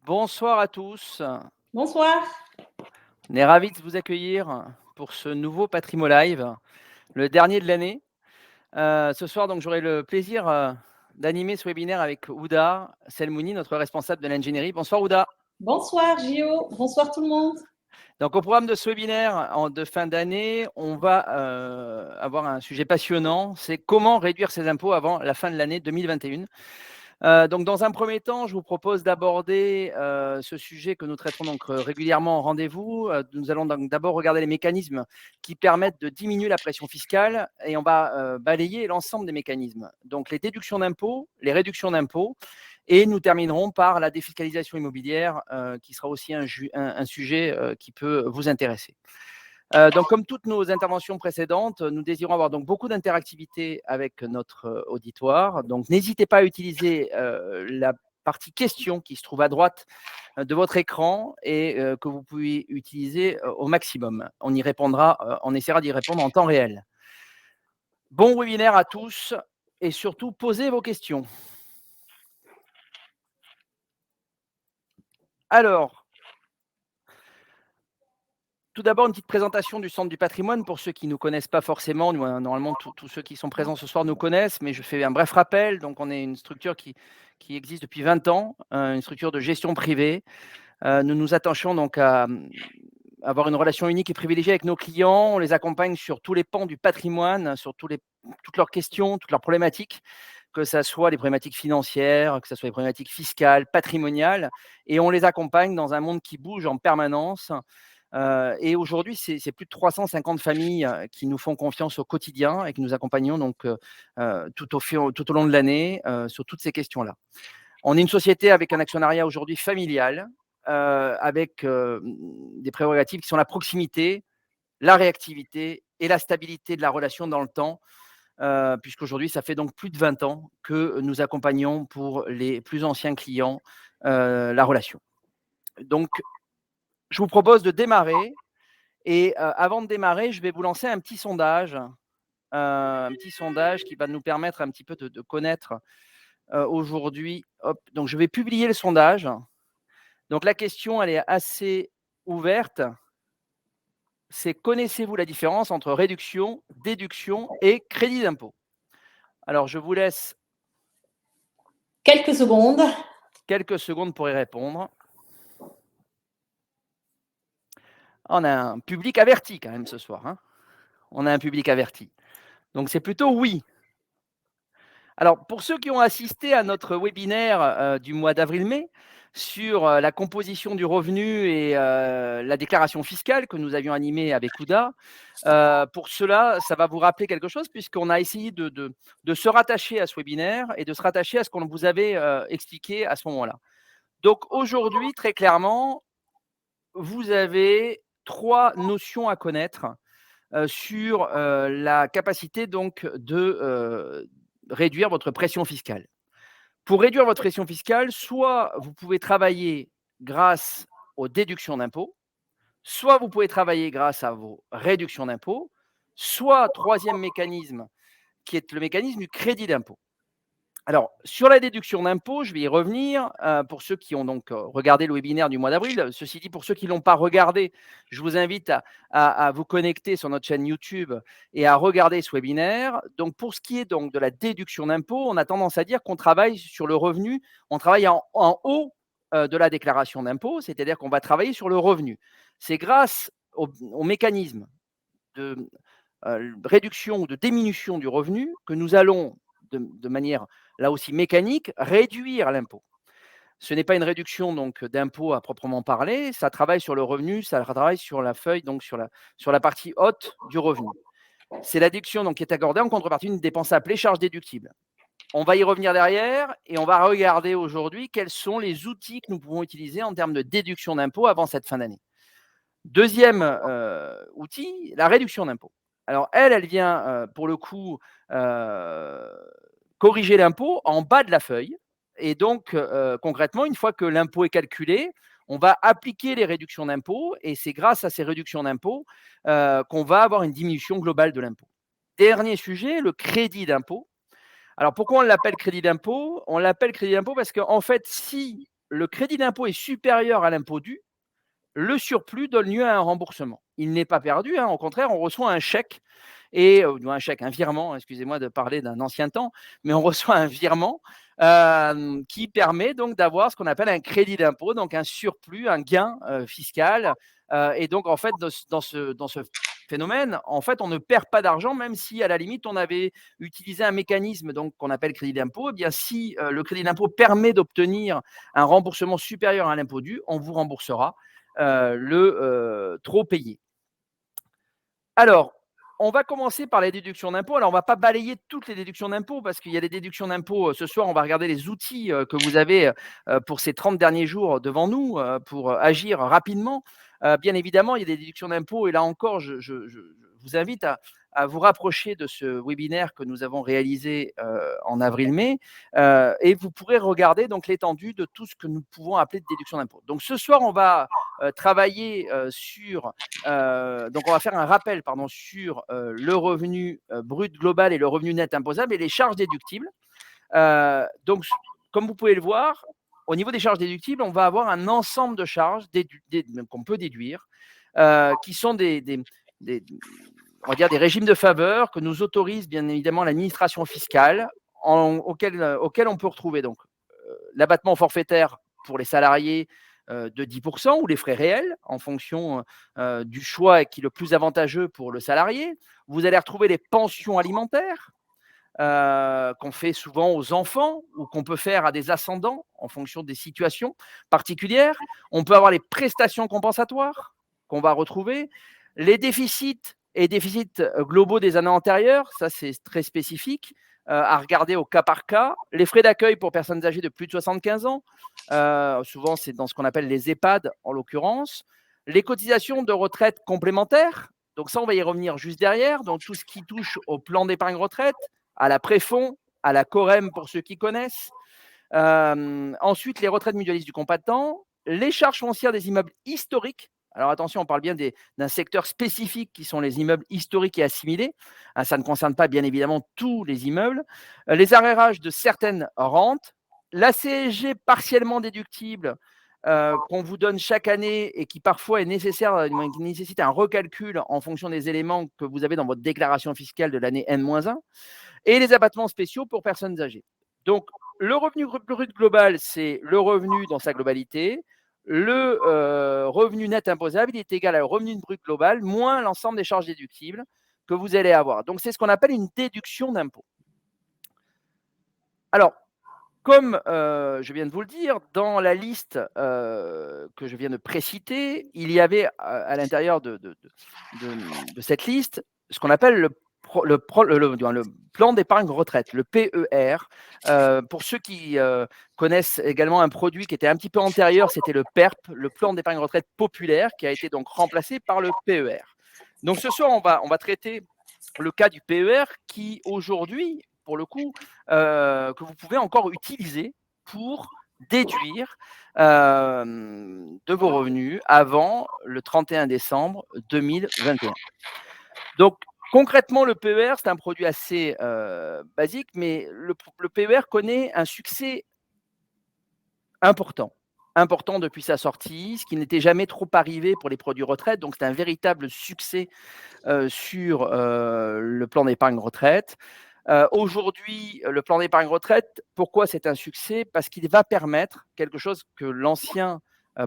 Bonsoir à tous. Bonsoir. On est ravis de vous accueillir pour ce nouveau Patrimo Live, le dernier de l'année. Ce soir, donc, j'aurai le plaisir d'animer ce webinaire avec Ouda Selmouni, notre responsable de l'ingénierie. Bonsoir Ouda. Bonsoir Gio. Bonsoir tout le monde. Donc, au programme de ce webinaire de fin d'année, on va avoir un sujet passionnant, c'est comment réduire ses impôts avant la fin de l'année 2021. Donc, dans un premier temps, je vous propose d'aborder ce sujet que nous traiterons donc régulièrement en rendez-vous. Nous allons donc d'abord regarder les mécanismes qui permettent de diminuer la pression fiscale et on va balayer l'ensemble des mécanismes. Donc, les déductions d'impôts, les réductions d'impôts, et nous terminerons par la défiscalisation immobilière, qui sera aussi un sujet qui peut vous intéresser. Donc, comme toutes nos interventions précédentes, nous désirons avoir donc beaucoup d'interactivité avec notre auditoire. Donc, n'hésitez pas à utiliser la partie questions qui se trouve à droite de votre écran et que vous pouvez utiliser au maximum. On y répondra, on essaiera d'y répondre en temps réel. Bon webinaire à tous et surtout, posez vos questions. Alors, tout d'abord, une petite présentation du Centre du patrimoine pour ceux qui ne nous connaissent pas forcément. Nous, normalement, tous ceux qui sont présents ce soir nous connaissent, mais je fais un bref rappel. Donc, on est une structure qui existe depuis 20 ans, une structure de gestion privée. Nous nous attachons donc à avoir une relation unique et privilégiée avec nos clients. On les accompagne sur tous les pans du patrimoine, sur toutes leurs questions, toutes leurs problématiques, que ce soit les problématiques financières, que ce soit les problématiques fiscales, patrimoniales. Et on les accompagne dans un monde qui bouge en permanence. Et aujourd'hui, c'est plus de 350 familles qui nous font confiance au quotidien et que nous accompagnons donc tout au long de l'année sur toutes ces questions-là. On est une société avec un actionnariat aujourd'hui familial, avec des prérogatives qui sont la proximité, la réactivité et la stabilité de la relation dans le temps, puisqu'aujourd'hui, ça fait donc plus de 20 ans que nous accompagnons pour les plus anciens clients la relation. Donc, je vous propose de démarrer. Et avant de démarrer, je vais vous lancer un petit sondage qui va nous permettre un petit peu de connaître aujourd'hui. Hop, donc je vais publier le sondage. Donc la question, elle est assez ouverte. C'est connaissez-vous la différence entre réduction, déduction et crédit d'impôt? Alors je vous laisse Quelques secondes. quelques secondes pour y répondre. On a un public averti quand même ce soir, hein. On a un public averti. Donc c'est plutôt oui. Alors, pour ceux qui ont assisté à notre webinaire du mois d'avril-mai sur la composition du revenu et la déclaration fiscale que nous avions animée avec Ouda, pour cela, ça va vous rappeler quelque chose puisqu'on a essayé de se rattacher à ce webinaire et de se rattacher à ce qu'on vous avait expliqué à ce moment-là. Donc aujourd'hui, très clairement, vous avez 3 notions à connaître sur la capacité donc de réduire votre pression fiscale. Pour réduire votre pression fiscale, soit vous pouvez travailler grâce aux déductions d'impôts, soit vous pouvez travailler grâce à vos réductions d'impôts, soit troisième mécanisme, qui est le mécanisme du crédit d'impôt. Alors, sur la déduction d'impôt, je vais y revenir pour ceux qui ont donc regardé le webinaire du mois d'avril. Ceci dit, pour ceux qui ne l'ont pas regardé, je vous invite à vous connecter sur notre chaîne YouTube et à regarder ce webinaire. Donc, pour ce qui est donc de la déduction d'impôt, on a tendance à dire qu'on travaille sur le revenu, on travaille en haut de la déclaration d'impôt, c'est-à-dire qu'on va travailler sur le revenu. C'est grâce au mécanisme de réduction ou de diminution du revenu que nous allons, de manière là aussi mécanique, réduire l'impôt. Ce n'est pas une réduction donc d'impôt à proprement parler, ça travaille sur le revenu, ça travaille sur la feuille, donc sur la partie haute du revenu. C'est la déduction donc, qui est accordée en contrepartie d'une dépense appelée charge déductible. On va y revenir derrière et on va regarder aujourd'hui quels sont les outils que nous pouvons utiliser en termes de déduction d'impôt avant cette fin d'année. Deuxième outil, la réduction d'impôt. Alors elle vient pour le coup corriger l'impôt en bas de la feuille. Et donc concrètement, une fois que l'impôt est calculé, on va appliquer les réductions d'impôt et c'est grâce à ces réductions d'impôt qu'on va avoir une diminution globale de l'impôt. Dernier sujet, le crédit d'impôt. Alors pourquoi on l'appelle crédit d'impôt? On l'appelle crédit d'impôt parce qu'en fait, si le crédit d'impôt est supérieur à l'impôt dû, le surplus donne lieu à un remboursement. Il n'est pas perdu, hein, au contraire, on reçoit un chèque un virement, excusez-moi de parler d'un ancien temps, mais on reçoit un virement qui permet donc d'avoir ce qu'on appelle un crédit d'impôt, donc un surplus, un gain fiscal. Et donc, en fait, dans ce phénomène, en fait, on ne perd pas d'argent, même si à la limite, on avait utilisé un mécanisme donc qu'on appelle crédit d'impôt. Eh bien, si le crédit d'impôt permet d'obtenir un remboursement supérieur à l'impôt dû, on vous remboursera le trop payé. Alors, on va commencer par les déductions d'impôts. Alors, on ne va pas balayer toutes les déductions d'impôts parce qu'il y a des déductions d'impôts. Ce soir, on va regarder les outils que vous avez pour ces 30 derniers jours devant nous pour agir rapidement. Bien évidemment, il y a des déductions d'impôts et là encore, je vous invite à vous rapprocher de ce webinaire que nous avons réalisé en avril-mai et vous pourrez regarder donc l'étendue de tout ce que nous pouvons appeler de déduction d'impôts. Donc, ce soir, on va travailler sur donc on va faire un rappel sur le revenu brut global et le revenu net imposable et les charges déductibles. Donc, comme vous pouvez le voir, au niveau des charges déductibles, on va avoir un ensemble de charges qu'on peut déduire, qui sont on va dire des régimes de faveur que nous autorise bien évidemment l'administration fiscale, auquel on peut retrouver donc l'abattement forfaitaire pour les salariés de 10% ou les frais réels en fonction du choix qui est le plus avantageux pour le salarié. Vous allez retrouver les pensions alimentaires qu'on fait souvent aux enfants ou qu'on peut faire à des ascendants en fonction des situations particulières. On peut avoir les prestations compensatoires qu'on va retrouver, les déficits et déficits globaux des années antérieures, ça c'est très spécifique, à regarder au cas par cas. Les frais d'accueil pour personnes âgées de plus de 75 ans, souvent c'est dans ce qu'on appelle les EHPAD en l'occurrence. Les cotisations de retraite complémentaires, donc ça on va y revenir juste derrière, donc tout ce qui touche au plan d'épargne retraite, à la Préfond, à la Corem pour ceux qui connaissent. Ensuite, les retraites mutualistes du combattant, les charges foncières des immeubles historiques. Alors attention, on parle bien d'un secteur spécifique qui sont les immeubles historiques et assimilés. Ça ne concerne pas bien évidemment tous les immeubles. Les arrérages de certaines rentes, la CSG partiellement déductible qu'on vous donne chaque année et qui parfois est nécessaire, qui nécessite un recalcul en fonction des éléments que vous avez dans votre déclaration fiscale de l'année N-1, et les abattements spéciaux pour personnes âgées. Donc, le revenu brut global, c'est le revenu dans sa globalité. Le revenu net imposable, il est égal au revenu brut global moins l'ensemble des charges déductibles que vous allez avoir. Donc, c'est ce qu'on appelle une déduction d'impôt. Alors, comme je viens de vous le dire, dans la liste que je viens de préciter, il y avait à l'intérieur de cette liste ce qu'on appelle le plan d'épargne retraite, le PER. Pour ceux qui connaissent également un produit qui était un petit peu antérieur, c'était le PERP, le plan d'épargne retraite populaire, qui a été donc remplacé par le PER. Donc ce soir, on va traiter le cas du PER qui aujourd'hui, pour le coup, que vous pouvez encore utiliser pour déduire de vos revenus avant le 31 décembre 2021. Donc, concrètement, le PER, c'est un produit assez basique, mais le PER connaît un succès important depuis sa sortie, ce qui n'était jamais trop arrivé pour les produits retraite. Donc, c'est un véritable succès sur le plan d'épargne retraite. Aujourd'hui, le plan d'épargne retraite, pourquoi c'est un succès? Parce qu'il va permettre quelque chose que l'ancien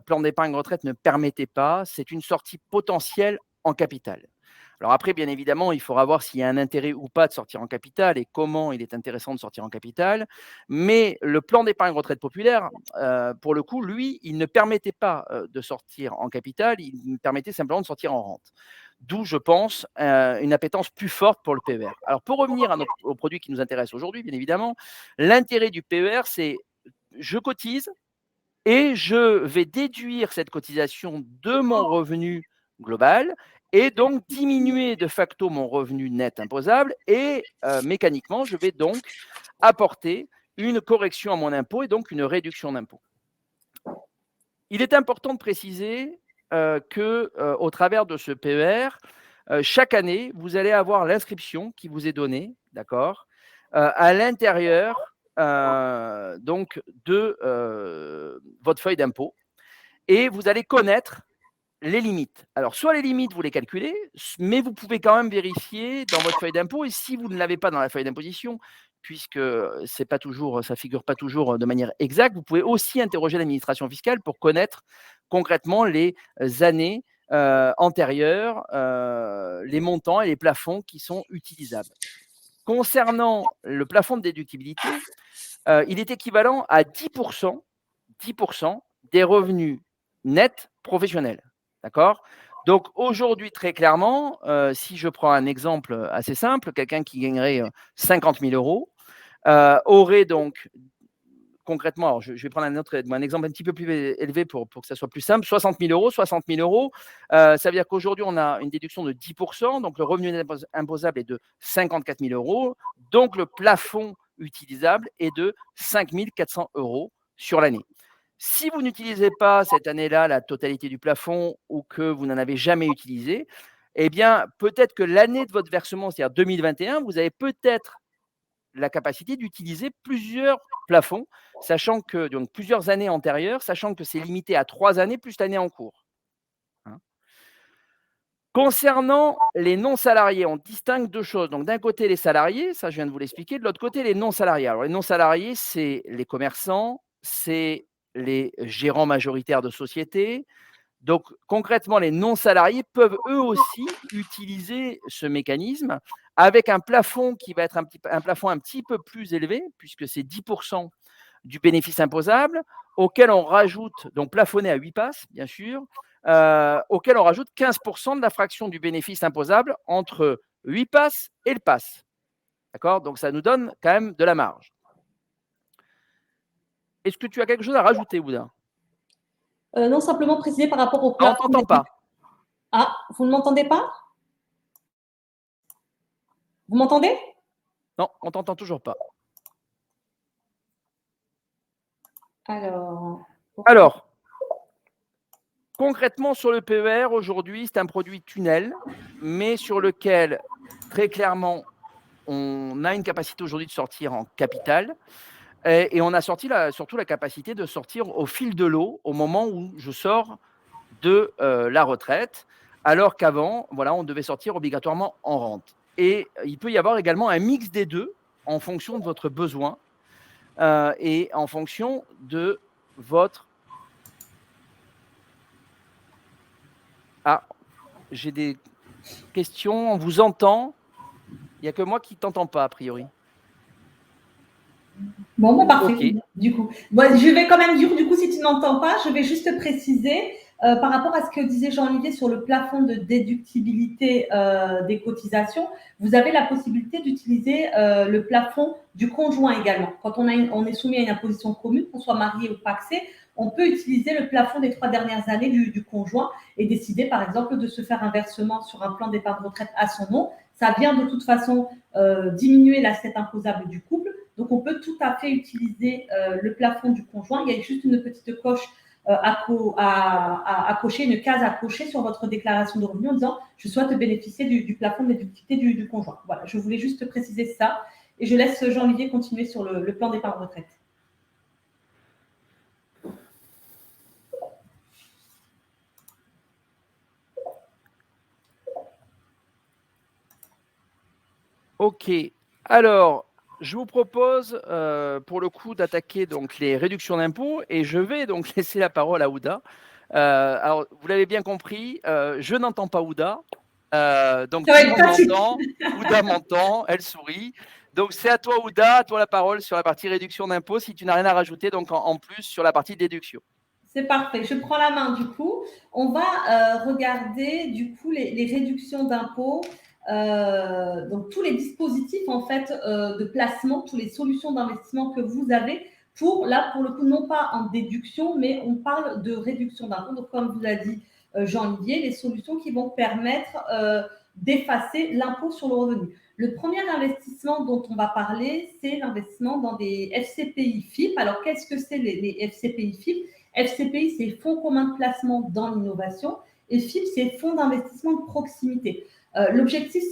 plan d'épargne retraite ne permettait pas, c'est une sortie potentielle en capital. Alors après, bien évidemment, il faudra voir s'il y a un intérêt ou pas de sortir en capital et comment il est intéressant de sortir en capital. Mais le plan d'épargne retraite populaire, pour le coup, lui, il ne permettait pas de sortir en capital, il permettait simplement de sortir en rente. D'où, je pense, une appétence plus forte pour le PER. Alors, pour revenir au produit qui nous intéresse aujourd'hui, bien évidemment, l'intérêt du PER, c'est je cotise et je vais déduire cette cotisation de mon revenu global et donc diminuer de facto mon revenu net imposable et mécaniquement, je vais donc apporter une correction à mon impôt et donc une réduction d'impôt. Il est important de préciser qu'au travers de ce PER, chaque année, vous allez avoir l'inscription qui vous est donnée, d'accord, à l'intérieur donc de votre feuille d'impôt et vous allez connaître les limites. Alors, soit les limites, vous les calculez, mais vous pouvez quand même vérifier dans votre feuille d'impôt et si vous ne l'avez pas dans la feuille d'imposition, puisque c'est pas toujours, ça figure pas toujours de manière exacte, vous pouvez aussi interroger l'administration fiscale pour connaître concrètement les années antérieures, les montants et les plafonds qui sont utilisables. Concernant le plafond de déductibilité, il est équivalent à 10%, 10% des revenus nets professionnels. D'accord? Donc aujourd'hui, très clairement, si je prends un exemple assez simple, quelqu'un qui gagnerait 50 000 euros aurait donc concrètement, alors je vais prendre un exemple un petit peu plus élevé pour que ça soit plus simple, 60 000 euros. 60 000 euros, ça veut dire qu'aujourd'hui, on a une déduction de 10%, donc le revenu net imposable est de 54 000 euros, donc le plafond utilisable est de 5 400 euros sur l'année. Si vous n'utilisez pas cette année-là la totalité du plafond ou que vous n'en avez jamais utilisé, eh bien, peut-être que l'année de votre versement, c'est-à-dire 2021, vous avez peut-être la capacité d'utiliser plusieurs plafonds, sachant que donc plusieurs années antérieures, sachant que c'est limité à 3 années plus l'année en cours. Hein. Concernant les non-salariés, on distingue 2 choses. Donc d'un côté, les salariés, ça je viens de vous l'expliquer, de l'autre côté, les non-salariés. Alors les non-salariés, c'est les commerçants, c'est les gérants majoritaires de sociétés. Donc concrètement, les non-salariés peuvent eux aussi utiliser ce mécanisme avec un plafond qui va être un plafond un petit peu plus élevé, puisque c'est 10% du bénéfice imposable, auquel on rajoute, donc plafonné à 8 passes, bien sûr, auquel on rajoute 15% de la fraction du bénéfice imposable entre 8 passes et le pass. D'accord? Donc ça nous donne quand même de la marge. Est-ce que tu as quelque chose à rajouter, Ouda? Non, simplement préciser par rapport au Ah, on ne plafond. t'entend pas. Ah, vous ne m'entendez pas? Vous m'entendez? Non, on ne t'entend toujours pas. Alors, concrètement, sur le PER, aujourd'hui, c'est un produit tunnel, mais sur lequel, très clairement, on a une capacité aujourd'hui de sortir en capital. Et on a surtout la capacité de sortir au fil de l'eau au moment où je sors de la retraite, alors qu'avant, voilà, on devait sortir obligatoirement en rente. Et il peut y avoir également un mix des deux en fonction de votre besoin et en fonction de votre... Ah, j'ai des questions, on vous entend. Il n'y a que moi qui ne t'entends pas, a priori. Bon, bah, parfait. Ok. Du coup, bon, je vais quand même dire, du coup, si tu n'entends pas, je vais juste préciser par rapport à ce que disait Jean-Olivier sur le plafond de déductibilité des cotisations, vous avez la possibilité d'utiliser le plafond du conjoint également. Quand on est soumis à une imposition commune, qu'on soit marié ou pacsé, on peut utiliser le plafond des 3 dernières années du conjoint et décider, par exemple, de se faire un versement sur un plan d'épargne retraite à son nom. Ça vient de toute façon diminuer l'assiette imposable du couple. Donc, on peut tout à fait utiliser le plafond du conjoint. Il y a juste une petite coche à cocher, une case à cocher sur votre déclaration de revenus en disant « Je souhaite bénéficier du plafond de déductibilité du conjoint ». Voilà, je voulais juste préciser ça. Et je laisse Jean-Olivier continuer sur le plan d'épargne retraite. Ok. Alors, je vous propose pour le coup d'attaquer donc les réductions d'impôts et je vais donc laisser la parole à Ouda. Alors, vous l'avez bien compris, je n'entends pas Ouda. Donc Ça tout va le être monde pratique. m'entend. Ouda m'entend, elle sourit. Donc c'est à toi Ouda, à toi la parole sur la partie réduction d'impôts si tu n'as rien à rajouter donc en plus sur la partie déduction. C'est parfait. Je prends la main du coup. On va regarder du coup les réductions d'impôts. Donc tous les dispositifs en fait de placement, toutes les solutions d'investissement que vous avez pour le coup non pas en déduction mais on parle de réduction d'impôts. Donc comme vous l'a dit Jean-Olivier, les solutions qui vont permettre d'effacer l'impôt sur le revenu. Le premier investissement dont on va parler, c'est l'investissement dans des FCPI FIP. Alors qu'est-ce que c'est les FCPI FIP? FCPI, c'est Fonds commun de placement dans l'innovation et FIP, c'est Fonds d'investissement de proximité. L'objectif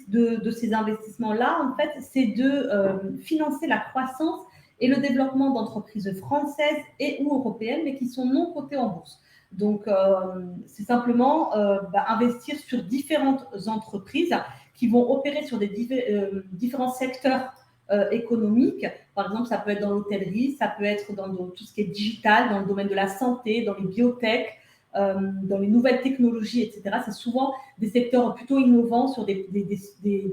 de ces investissements-là, en fait, c'est de financer la croissance et le développement d'entreprises françaises et ou européennes, mais qui sont non cotées en bourse. Donc, c'est simplement investir sur différentes entreprises qui vont opérer sur des différents secteurs économiques. Par exemple, ça peut être dans l'hôtellerie, ça peut être dans tout ce qui est digital, dans le domaine de la santé, dans les biotech, dans les nouvelles technologies, etc. C'est souvent des secteurs plutôt innovants sur des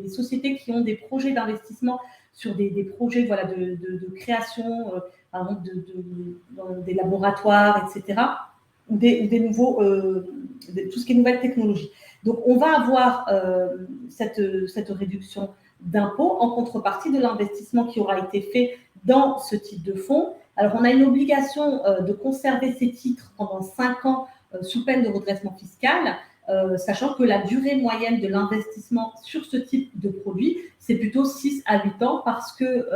sociétés qui ont des projets d'investissement sur des projets voilà, de création, par exemple dans des laboratoires, etc. Ou des nouveaux, tout ce qui est nouvelles technologies. Donc, on va avoir cette réduction d'impôts en contrepartie de l'investissement qui aura été fait dans ce type de fonds. Alors, on a une obligation de conserver ces titres pendant 5 ans sous peine de redressement fiscal, sachant que la durée moyenne de l'investissement sur ce type de produit, c'est plutôt 6 à 8 ans parce que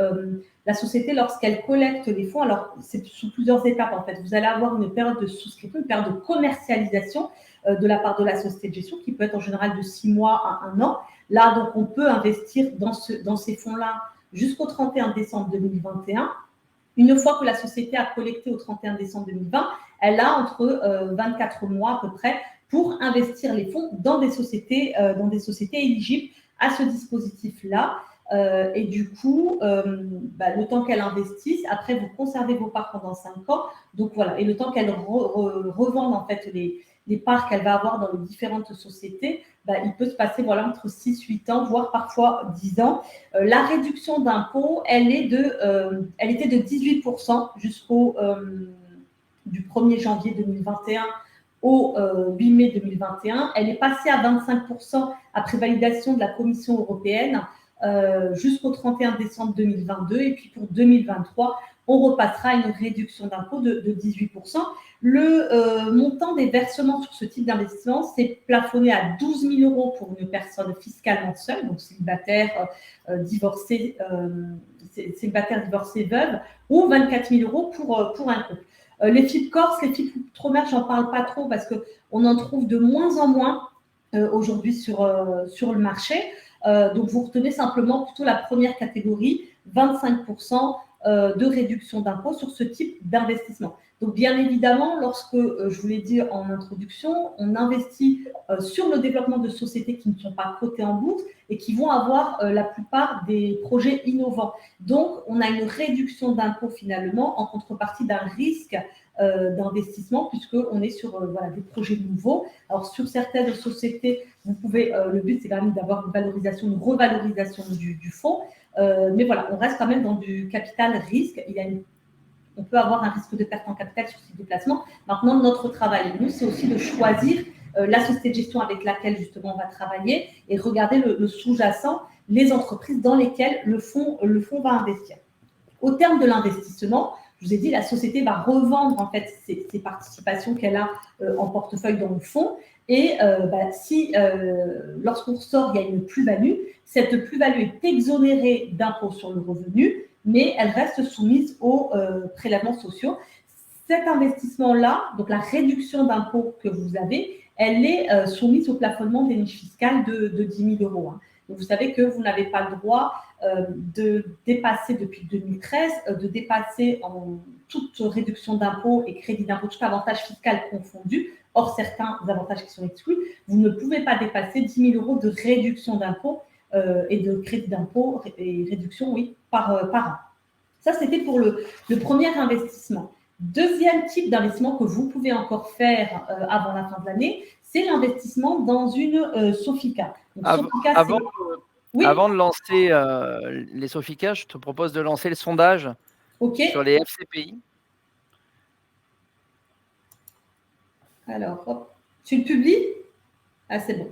la société, lorsqu'elle collecte les fonds, alors c'est sous plusieurs étapes en fait, vous allez avoir une période de souscription, une période de commercialisation de la part de la société de gestion qui peut être en général de 6 mois à 1 an. Là, donc, on peut investir dans ces fonds-là jusqu'au 31 décembre 2021. Une fois que la société a collecté au 31 décembre 2020, elle a entre 24 mois à peu près pour investir les fonds dans des sociétés éligibles à ce dispositif-là. Et du coup, le temps qu'elle investisse, après, vous conservez vos parts pendant 5 ans. Donc voilà, et le temps qu'elle revende en fait les parts qu'elle va avoir dans les différentes sociétés, il peut se passer voilà, entre 6-8 ans, voire parfois 10 ans. La réduction d'impôt, elle était de 18% jusqu'au du 1er janvier 2021 au 8 mai 2021. Elle est passée à 25% après validation de la Commission européenne jusqu'au 31 décembre 2022. Et puis pour 2023, on repassera à une réduction d'impôt de 18%. Le montant des versements sur ce type d'investissement, c'est plafonné à 12 000 € pour une personne fiscalement seule, donc célibataire, divorcée, veuve, ou 24 000 € pour un couple. Les FIP Corse, les FIP Outre-mer, j'en parle pas trop parce qu'on en trouve de moins en moins aujourd'hui sur le marché. Donc, vous retenez simplement plutôt la première catégorie, 25% de réduction d'impôt sur ce type d'investissement. Donc, bien évidemment, lorsque, je vous l'ai dit en introduction, on investit sur le développement de sociétés qui ne sont pas cotées en bourse et qui vont avoir la plupart des projets innovants. Donc, on a une réduction d'impôt finalement en contrepartie d'un risque d'investissement puisqu'on est sur des projets nouveaux. Alors, sur certaines sociétés, vous pouvez, le but, c'est quand même d'avoir une revalorisation du fonds. Mais voilà, on reste quand même dans du capital risque. On peut avoir un risque de perte en capital sur ce type de placement. Maintenant, notre travail, nous, c'est aussi de choisir la société de gestion avec laquelle, justement, on va travailler et regarder le sous-jacent, les entreprises dans lesquelles le fonds va investir. Au terme de l'investissement, je vous ai dit, la société va revendre, en fait, ses participations qu'elle a en portefeuille dans le fonds. Et si, lorsqu'on ressort, il y a une plus-value, cette plus-value est exonérée d'impôt sur le revenu, mais elle reste soumise aux prélèvements sociaux. Cet investissement-là, donc la réduction d'impôt que vous avez, elle est soumise au plafonnement des niches fiscales de 10 000 €. Hein. Donc, vous savez que vous n'avez pas le droit de dépasser, depuis 2013, de dépasser en toute réduction d'impôt et crédit d'impôt, tout avantage fiscal confondu, hors certains avantages qui sont exclus, vous ne pouvez pas dépasser 10 000 € de réduction d'impôt et de crédit d'impôt et réduction, oui, par an. Ça, c'était pour le premier investissement. Deuxième type d'investissement que vous pouvez encore faire avant la fin de l'année, c'est l'investissement dans une Sofica. Donc, avant de lancer les Sofica, je te propose de lancer le sondage sur les FCPI. Alors, hop, tu le publies? Ah, c'est bon.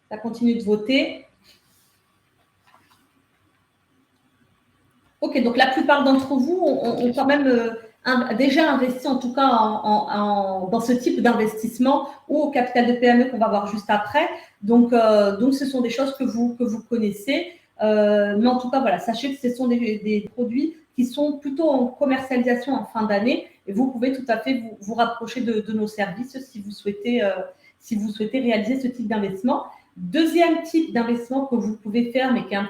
Ça continue de voter. Ok, donc la plupart d'entre vous ont quand même déjà investi, en tout cas dans ce type d'investissement ou au capital de PME qu'on va voir juste après. Donc, ce sont des choses que vous connaissez. Mais en tout cas, voilà, sachez que ce sont des produits qui sont plutôt en commercialisation en fin d'année et vous pouvez tout à fait vous rapprocher de nos services si vous souhaitez réaliser ce type d'investissement. Deuxième type d'investissement que vous pouvez faire, mais qui est un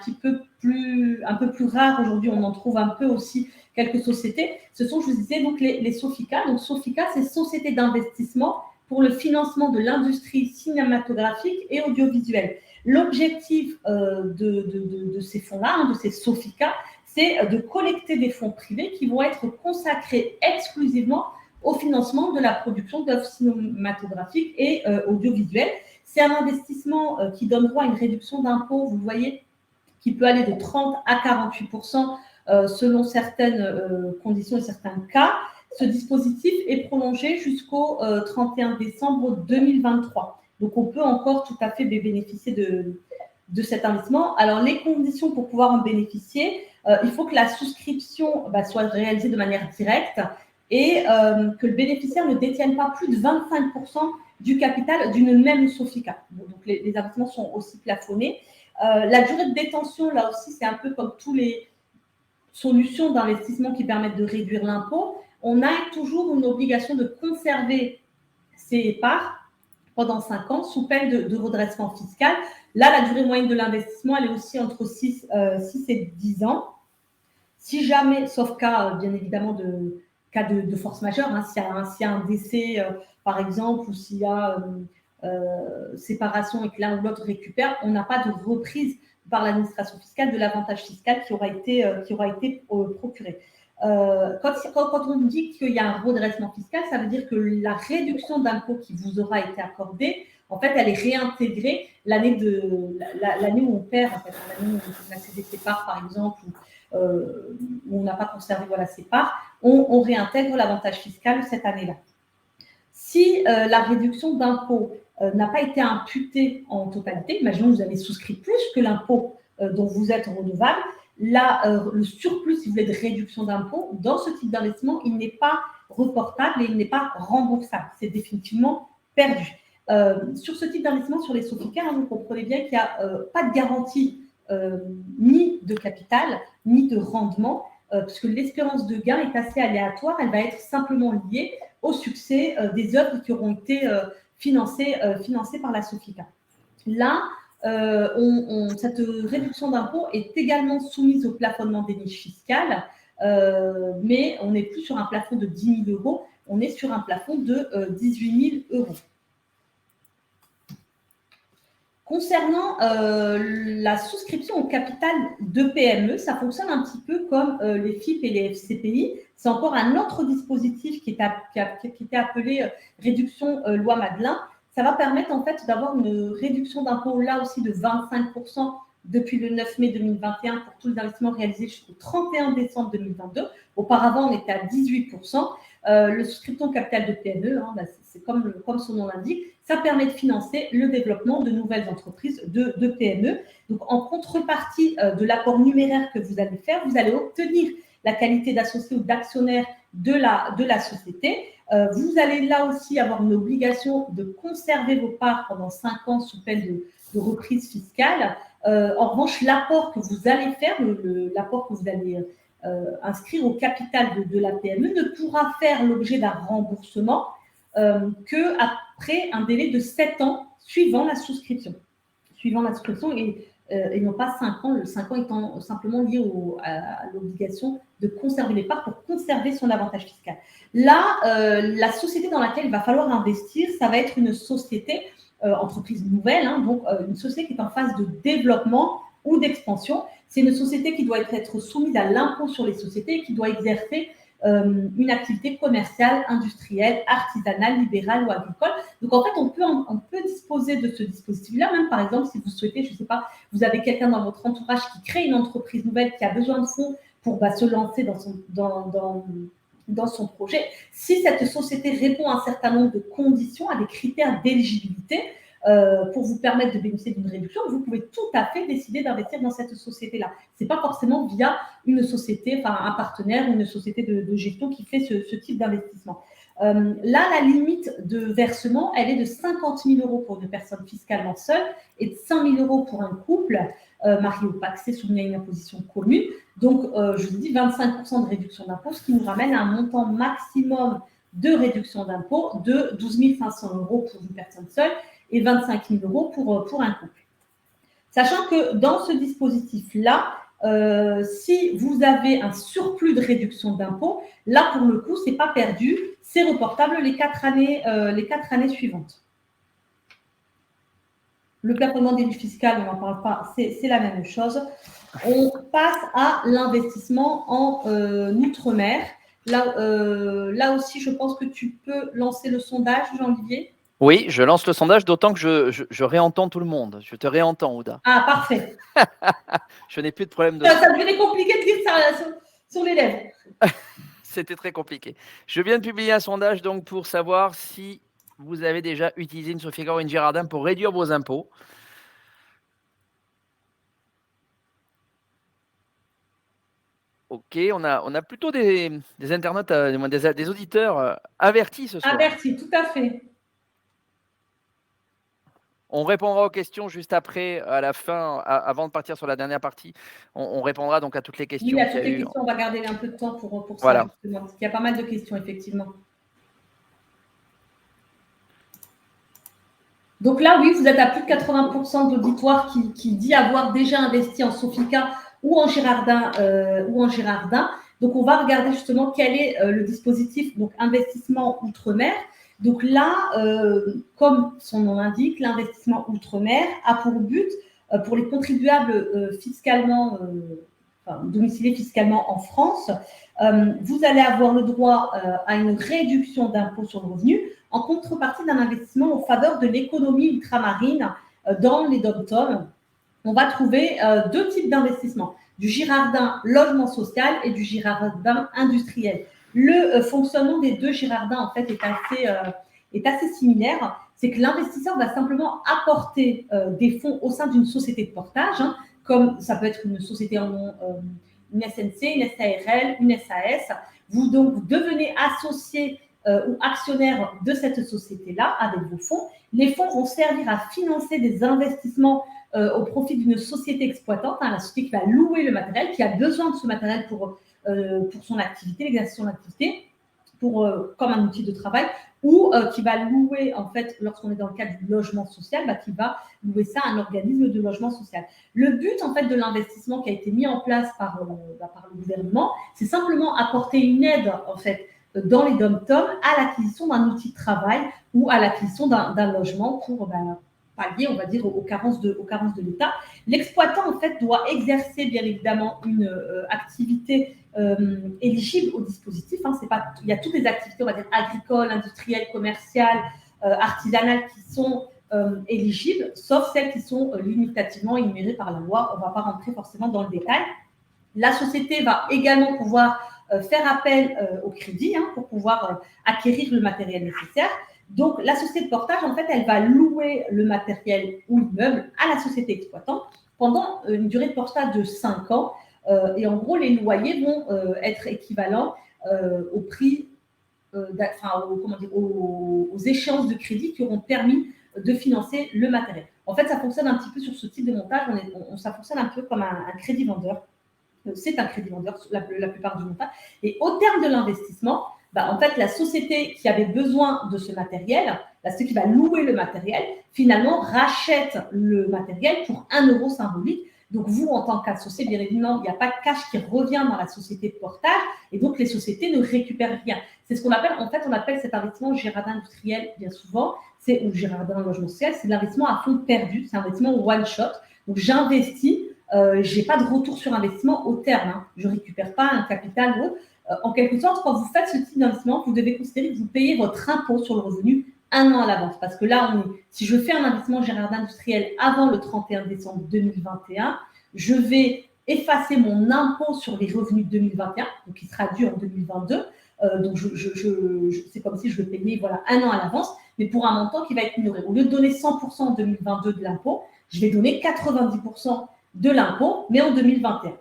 peu plus rare aujourd'hui, on en trouve un peu aussi quelques sociétés, ce sont, je vous disais, donc les Sofica. Donc Sofica, c'est Société d'investissement pour le financement de l'industrie cinématographique et audiovisuelle. L'objectif de ces fonds-là, de ces Sofica, c'est de collecter des fonds privés qui vont être consacrés exclusivement au financement de la production d'œuvres cinématographiques et audiovisuelles. C'est un investissement qui donne droit à une réduction d'impôt, vous le voyez, qui peut aller de 30 à 48% selon certaines conditions et certains cas. Ce dispositif est prolongé jusqu'au 31 décembre 2023. Donc, on peut encore tout à fait bénéficier de cet investissement. Alors, les conditions pour pouvoir en bénéficier, il faut que la souscription soit réalisée de manière directe et que le bénéficiaire ne détienne pas plus de 25% du capital d'une même Sofica. Donc, les investissements sont aussi plafonnés. La durée de détention, là aussi, c'est un peu comme toutes les solutions d'investissement qui permettent de réduire l'impôt. On a toujours une obligation de conserver ses parts pendant 5 ans sous peine de redressement fiscal. Là, la durée moyenne de l'investissement, elle est aussi entre 6 et 10 ans. Si jamais, sauf cas, bien évidemment, de force majeure, hein, s'il y a un décès, par exemple, ou s'il y a séparation et que l'un ou l'autre récupère, on n'a pas de reprise par l'administration fiscale de l'avantage fiscal qui aura été procuré. Quand on dit qu'il y a un redressement fiscal, ça veut dire que la réduction d'impôt qui vous aura été accordée, en fait, elle est réintégrée l'année où on perd, en fait, l'année où on a cédé ses parts, par exemple, où on n'a pas conservé ses parts, on réintègre l'avantage fiscal cette année-là. Si la réduction d'impôt n'a pas été imputée en totalité, imaginons que vous avez souscrit plus que l'impôt dont vous êtes redevable, là, le surplus, si vous voulez, de réduction d'impôt, dans ce type d'investissement, il n'est pas reportable et il n'est pas remboursable. C'est définitivement perdu. Sur ce type d'investissement, sur les Sofica, vous comprenez bien qu'il n'y a pas de garantie ni de capital, ni de rendement, parce que l'espérance de gain est assez aléatoire. Elle va être simplement liée au succès des œuvres qui auront été financées par la Sofica. Là, cette réduction d'impôt est également soumise au plafonnement des niches fiscales, mais on n'est plus sur un plafond de 10 000 euros, on est sur un plafond de 18 000 euros. Concernant la souscription au capital de PME, ça fonctionne un petit peu comme les FIP et les FCPI. C'est encore un autre dispositif qui était appelé réduction loi Madelin. Ça va permettre en fait d'avoir une réduction d'impôt là aussi de 25% depuis le 9 mai 2021 pour tous les investissements réalisés jusqu'au 31 décembre 2022. Auparavant, on était à 18%. Le souscription capital de PME, c'est comme son nom l'indique, ça permet de financer le développement de nouvelles entreprises de PME. Donc, en contrepartie de l'apport numéraire que vous allez faire, vous allez obtenir la qualité d'associé ou d'actionnaire de la société. Vous allez là aussi avoir une obligation de conserver vos parts pendant 5 ans sous peine de reprise fiscale. En revanche, l'apport que vous allez faire, l'apport que vous allez inscrire au capital de la PME ne pourra faire l'objet d'un remboursement qu'après un délai de 7 ans suivant la souscription. Et non pas 5 ans, le 5 ans étant simplement lié à l'obligation de conserver les parts pour conserver son avantage fiscal. Là, la société dans laquelle il va falloir investir, ça va être une société, entreprise nouvelle, donc une société qui est en phase de développement ou d'expansion. C'est une société qui doit être soumise à l'impôt sur les sociétés et qui doit exercer une activité commerciale, industrielle, artisanale, libérale ou agricole. Donc, en fait, on peut disposer de ce dispositif-là, même par exemple, si vous souhaitez, je ne sais pas, vous avez quelqu'un dans votre entourage qui crée une entreprise nouvelle, qui a besoin de fonds pour se lancer dans son projet. Si cette société répond à un certain nombre de conditions, à des critères d'éligibilité, pour vous permettre de bénéficier d'une réduction, vous pouvez tout à fait décider d'investir dans cette société-là. Ce n'est pas forcément via une société, enfin un partenaire ou une société de gestion qui fait ce type d'investissement. Là, la limite de versement, elle est de 50 000 euros pour une personne fiscalement seule et de 5 000 euros pour un couple. mariés ou pacsés soumis à une imposition commune. Donc, je vous dis 25% de réduction d'impôt, ce qui nous ramène à un montant maximum de réduction d'impôt de 12 500 € pour une personne seule et 25 000 € pour un couple. Sachant que dans ce dispositif-là, si vous avez un surplus de réduction d'impôt, là, pour le coup, ce n'est pas perdu, c'est reportable les 4 années suivantes. Le plafonnement des niches fiscales, on n'en parle pas, c'est la même chose. On passe à l'investissement en outre-mer. Là aussi, je pense que tu peux lancer le sondage, Jean-Olivier. Oui, je lance le sondage, d'autant que je réentends tout le monde. Je te réentends, Ouda. Ah, parfait. Je n'ai plus de problème de Ça devenait compliqué de lire ça sur les lèvres. C'était très compliqué. Je viens de publier un sondage donc pour savoir si vous avez déjà utilisé une Sofica ou une Girardin pour réduire vos impôts. Ok, on a plutôt des internautes, des auditeurs avertis ce soir. Avertis, tout à fait. On répondra aux questions juste après, à la fin, avant de partir sur la dernière partie. On répondra donc à toutes les questions. Oui, à toutes les questions, on va garder un peu de temps pour voilà. ça, justement, parce qu'il y a pas mal de questions, effectivement. Donc là, oui, vous êtes à plus de 80% d'auditoire qui dit avoir déjà investi en Sofica ou en Girardin. Donc, on va regarder justement quel est le dispositif, donc investissement outre-mer. Donc là, comme son nom l'indique, l'investissement outre-mer a pour but, pour les contribuables fiscalement, domiciliés fiscalement en France, vous allez avoir le droit à une réduction d'impôt sur le revenu en contrepartie d'un investissement en faveur de l'économie ultramarine dans les dom-tom. On va trouver 2 types d'investissements, du Girardin logement social et du Girardin industriel. Le fonctionnement des 2 Girardins, en fait, est assez similaire. C'est que l'investisseur va simplement apporter des fonds au sein d'une société de portage, comme ça peut être une société en nom, une SNC, une SARL, une SAS. Vous devenez associé ou actionnaire de cette société-là avec vos fonds. Les fonds vont servir à financer des investissements au profit d'une société exploitante, la société qui va louer le matériel, qui a besoin de ce matériel pour son activité, l'exercice de son activité, comme un outil de travail, ou qui va louer, en fait, lorsqu'on est dans le cadre du logement social, qui va louer ça à un organisme de logement social. Le but, en fait, de l'investissement qui a été mis en place par le gouvernement, c'est simplement apporter une aide, en fait, dans les dom-tom à l'acquisition d'un outil de travail ou à l'acquisition d'un logement pour pallier, on va dire, aux carences de l'État. L'exploitant, en fait, doit exercer, bien évidemment, une activité éligible au dispositif. Il y a toutes les activités, on va dire, agricoles, industrielles, commerciales, artisanales qui sont éligibles, sauf celles qui sont limitativement énumérées par la loi. On ne va pas rentrer forcément dans le détail. La société va également pouvoir faire appel au crédit pour pouvoir acquérir le matériel nécessaire. Donc, la société de portage, en fait, elle va louer le matériel ou l'immeuble à la société exploitante pendant une durée de portage de 5 ans. Et en gros, les loyers vont être équivalents au prix, aux échéances de crédit qui auront permis de financer le matériel. En fait, ça fonctionne un petit peu sur ce type de montage. Ça fonctionne un peu comme un crédit vendeur. C'est un crédit vendeur la plupart du montage. Et au terme de l'investissement, en fait, la société qui avait besoin de ce matériel, la société qui va louer le matériel, finalement rachète le matériel pour 1 € symbolique. Donc, vous, en tant qu'associé, bien évidemment, il n'y a pas de cash qui revient dans la société de portage et donc les sociétés ne récupèrent rien. C'est ce qu'on appelle, en fait, on appelle cet investissement Girardin industriel bien souvent, ou Girardin logement social, c'est de l'investissement à fonds perdu, c'est un investissement one shot. Donc, j'investis, je n'ai pas de retour sur investissement au terme, je ne récupère pas un capital ou autre. En quelque sorte, quand vous faites ce type d'investissement, vous devez considérer que vous payez votre impôt sur le revenu 1 an à l'avance. Parce que là, si je fais un investissement Girardin industriel avant le 31 décembre 2021, je vais effacer mon impôt sur les revenus de 2021, donc qui sera dû en 2022. Donc, c'est comme si je le payais 1 an à l'avance, mais pour un montant qui va être minoré. Au lieu de donner 100% en 2022 de l'impôt, je vais donner 90% de l'impôt, mais en 2021.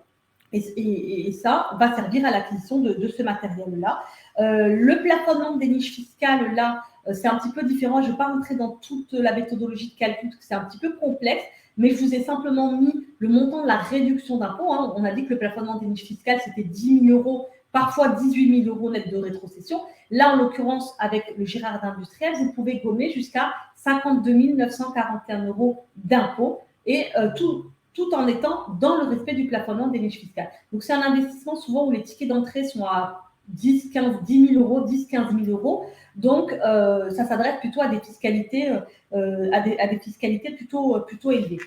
Et ça va servir à l'acquisition de ce matériel-là. Le plafonnement des niches fiscales, là, c'est un petit peu différent. Je ne vais pas rentrer dans toute la méthodologie de calcul, parce que c'est un petit peu complexe. mais je vous ai simplement mis le montant de la réduction d'impôt. Hein. On a dit que le plafonnement des niches fiscales, c'était 10 000 euros, parfois 18 000 euros net de rétrocession. Là, en l'occurrence, avec le Girardin industriel, vous pouvez gommer jusqu'à 52 941 euros d'impôt et tout en étant dans le respect du plafonnement des niches fiscales. Donc, c'est un investissement souvent où les tickets d'entrée sont à 10 000 euros, 10 000, 15 000 euros. Donc, ça s'adresse plutôt à des fiscalités, plutôt élevées.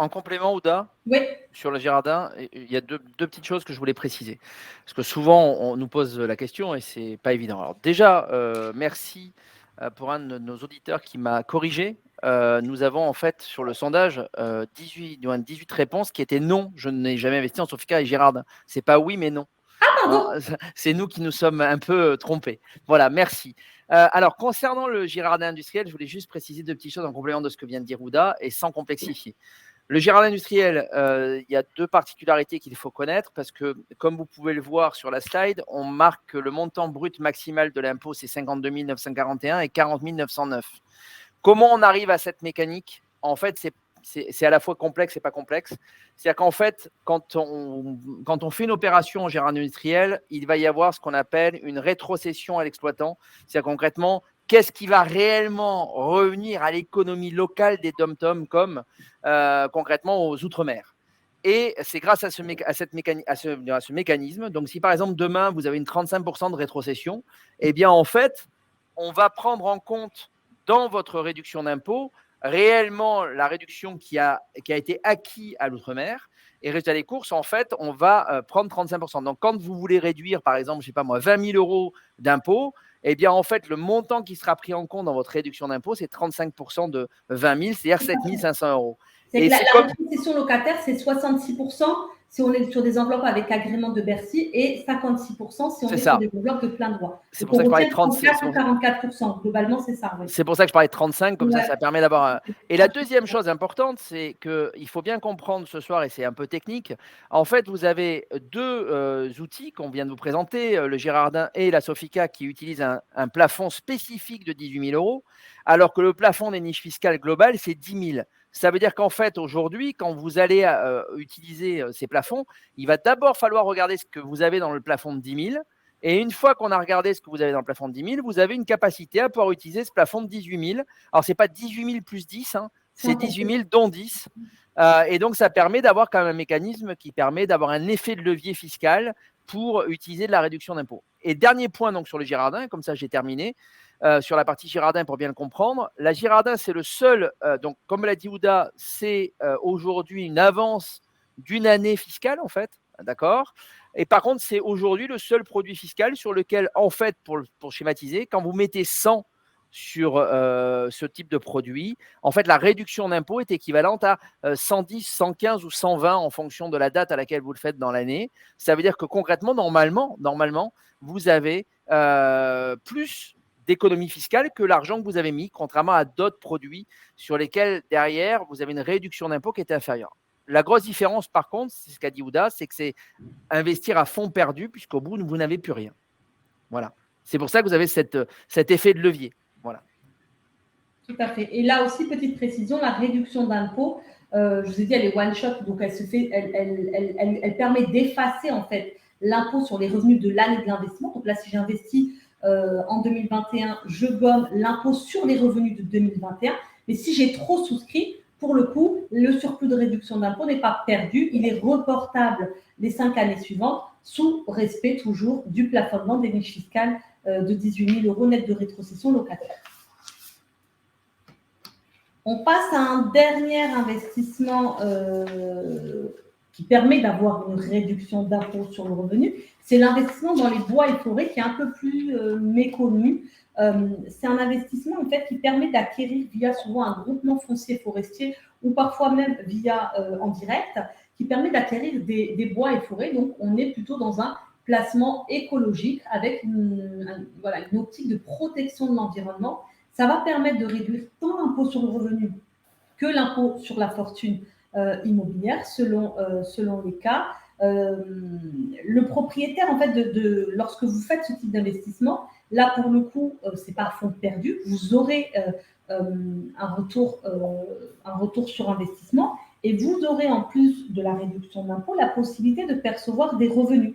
En complément, Ouda, oui. Sur le Girardin, il y a deux petites choses que je voulais préciser. Parce que souvent, on nous pose la question et ce n'est pas évident. Alors déjà, merci pour un de nos auditeurs qui m'a corrigé. Nous avons en fait sur le sondage 18 réponses qui étaient non. Je n'ai jamais investi en Sofica et Girardin. C'est pas oui, mais non. C'est nous qui nous sommes un peu trompés. Voilà, merci. Alors, concernant le Girardin industriel, je voulais juste préciser deux petites choses en complément de ce que vient de dire Ouda et sans complexifier. Le Girardin industriel, il y a deux particularités qu'il faut connaître parce que, comme vous pouvez le voir sur la slide, on marque que le montant brut maximal de l'impôt, c'est 52 941 et 40 909. Comment on arrive à cette mécanique? En fait, c'est à la fois complexe et pas complexe. C'est-à-dire qu'en fait, quand on fait une opération en Girardin industriel, il va y avoir ce qu'on appelle une rétrocession à l'exploitant. C'est-à-dire concrètement, qu'est-ce qui va réellement revenir à l'économie locale des dom-toms comme concrètement aux Outre-mer. Et c'est grâce à ce mécanisme. Donc, si par exemple demain vous avez une 35% de rétrocession, eh bien en fait, on va prendre en compte dans votre réduction d'impôt réellement la réduction qui a été acquise à l'outre-mer. Et résultat des courses, en fait, on va prendre 35%. Donc, quand vous voulez réduire, par exemple, je sais pas moi, 20 000 euros d'impôt, eh bien, en fait, le montant qui sera pris en compte dans votre réduction d'impôt, c'est 35% de 20 000, c'est-à-dire 7 500 euros. C'est que la rétrocession locataire, c'est 66% si on est sur des enveloppes avec agrément de Bercy et 56% si on est sur des enveloppes de plein droit. C'est pour ça que je parlais de 34 ou 44%. Globalement, c'est ça. Oui. C'est pour ça que je parlais de 35, comme ça permet d'avoir. Et la deuxième chose importante, c'est qu'il faut bien comprendre ce soir, et c'est un peu technique. En fait, vous avez deux outils qu'on vient de vous présenter, le Girardin et la Sofica, qui utilisent un plafond spécifique de 18 000 euros, alors que le plafond des niches fiscales globales, c'est 10 000. Ça veut dire qu'en fait, aujourd'hui, quand vous allez utiliser ces plafonds, il va d'abord falloir regarder ce que vous avez dans le plafond de 10 000. Et une fois qu'on a regardé ce que vous avez dans le plafond de 10 000, vous avez une capacité à pouvoir utiliser ce plafond de 18 000. Alors, ce n'est pas 18 000 plus 10, hein, c'est 18 000 dont 10. Et donc, ça permet d'avoir quand même un mécanisme qui permet d'avoir un effet de levier fiscal pour utiliser de la réduction d'impôt. Et dernier point donc, sur le Girardin, comme ça j'ai terminé. Sur la partie Girardin pour bien le comprendre. La Girardin, c'est le seul, donc comme l'a dit Ouda, c'est aujourd'hui une avance d'une année fiscale en fait, d'accord. Et par contre, c'est aujourd'hui le seul produit fiscal sur lequel, en fait, pour schématiser, quand vous mettez 100 sur ce type de produit, en fait, la réduction d'impôt est équivalente à 110, 115 ou 120 en fonction de la date à laquelle vous le faites dans l'année. Ça veut dire que concrètement, normalement vous avez plus d'économie fiscale que l'argent que vous avez mis, contrairement à d'autres produits sur lesquels, derrière, vous avez une réduction d'impôt qui est inférieure. La grosse différence, par contre, c'est ce qu'a dit Ouda, c'est que c'est investir à fond perdu, puisqu'au bout, vous n'avez plus rien. Voilà. C'est pour ça que vous avez cet effet de levier. Voilà. Tout à fait. Et là aussi, petite précision, la réduction d'impôt, je vous ai dit, elle est one shot, donc elle permet d'effacer en fait l'impôt sur les revenus de l'année de l'investissement. Donc là, si j'investis en 2021, je gomme l'impôt sur les revenus de 2021. Mais si j'ai trop souscrit, pour le coup, le surplus de réduction d'impôt n'est pas perdu, il est reportable les 5 années suivantes sous respect toujours du plafonnement des niches fiscales de 18 000 euros net de rétrocession locataire. On passe à un dernier investissement qui permet d'avoir une réduction d'impôt sur le revenu. C'est l'investissement dans les bois et forêts qui est un peu plus méconnu. C'est un investissement en fait qui permet d'acquérir via souvent un groupement foncier forestier ou parfois même via en direct, qui permet d'acquérir des bois et forêts. Donc, on est plutôt dans un placement écologique avec une optique de protection de l'environnement. Ça va permettre de réduire tant l'impôt sur le revenu que l'impôt sur la fortune immobilière selon les cas. le propriétaire, en fait, lorsque vous faites ce type d'investissement, là, pour le coup, ce n'est pas à fond perdu. Vous aurez un retour sur investissement et vous aurez, en plus de la réduction d'impôt, la possibilité de percevoir des revenus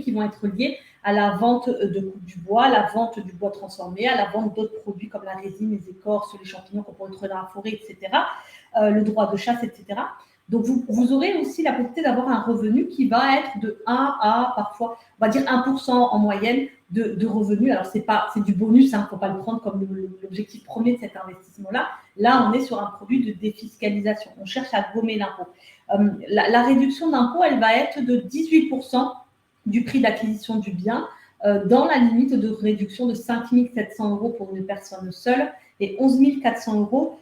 qui vont être liés à la vente de coupe du bois, à la vente du bois transformé, à la vente d'autres produits comme la résine, les écorces, les champignons qu'on peut retrouver dans la forêt, etc., le droit de chasse, etc. Donc, vous aurez aussi la possibilité d'avoir un revenu qui va être de 1 à parfois, on va dire 1% en moyenne de revenus. Alors, c'est du bonus, il ne faut pas le prendre comme l'objectif premier de cet investissement-là. Là, on est sur un produit de défiscalisation. On cherche à gommer l'impôt. La réduction d'impôt, elle va être de 18% du prix d'acquisition du bien, dans la limite de réduction de 5 700 € pour une personne seule et 11 400 €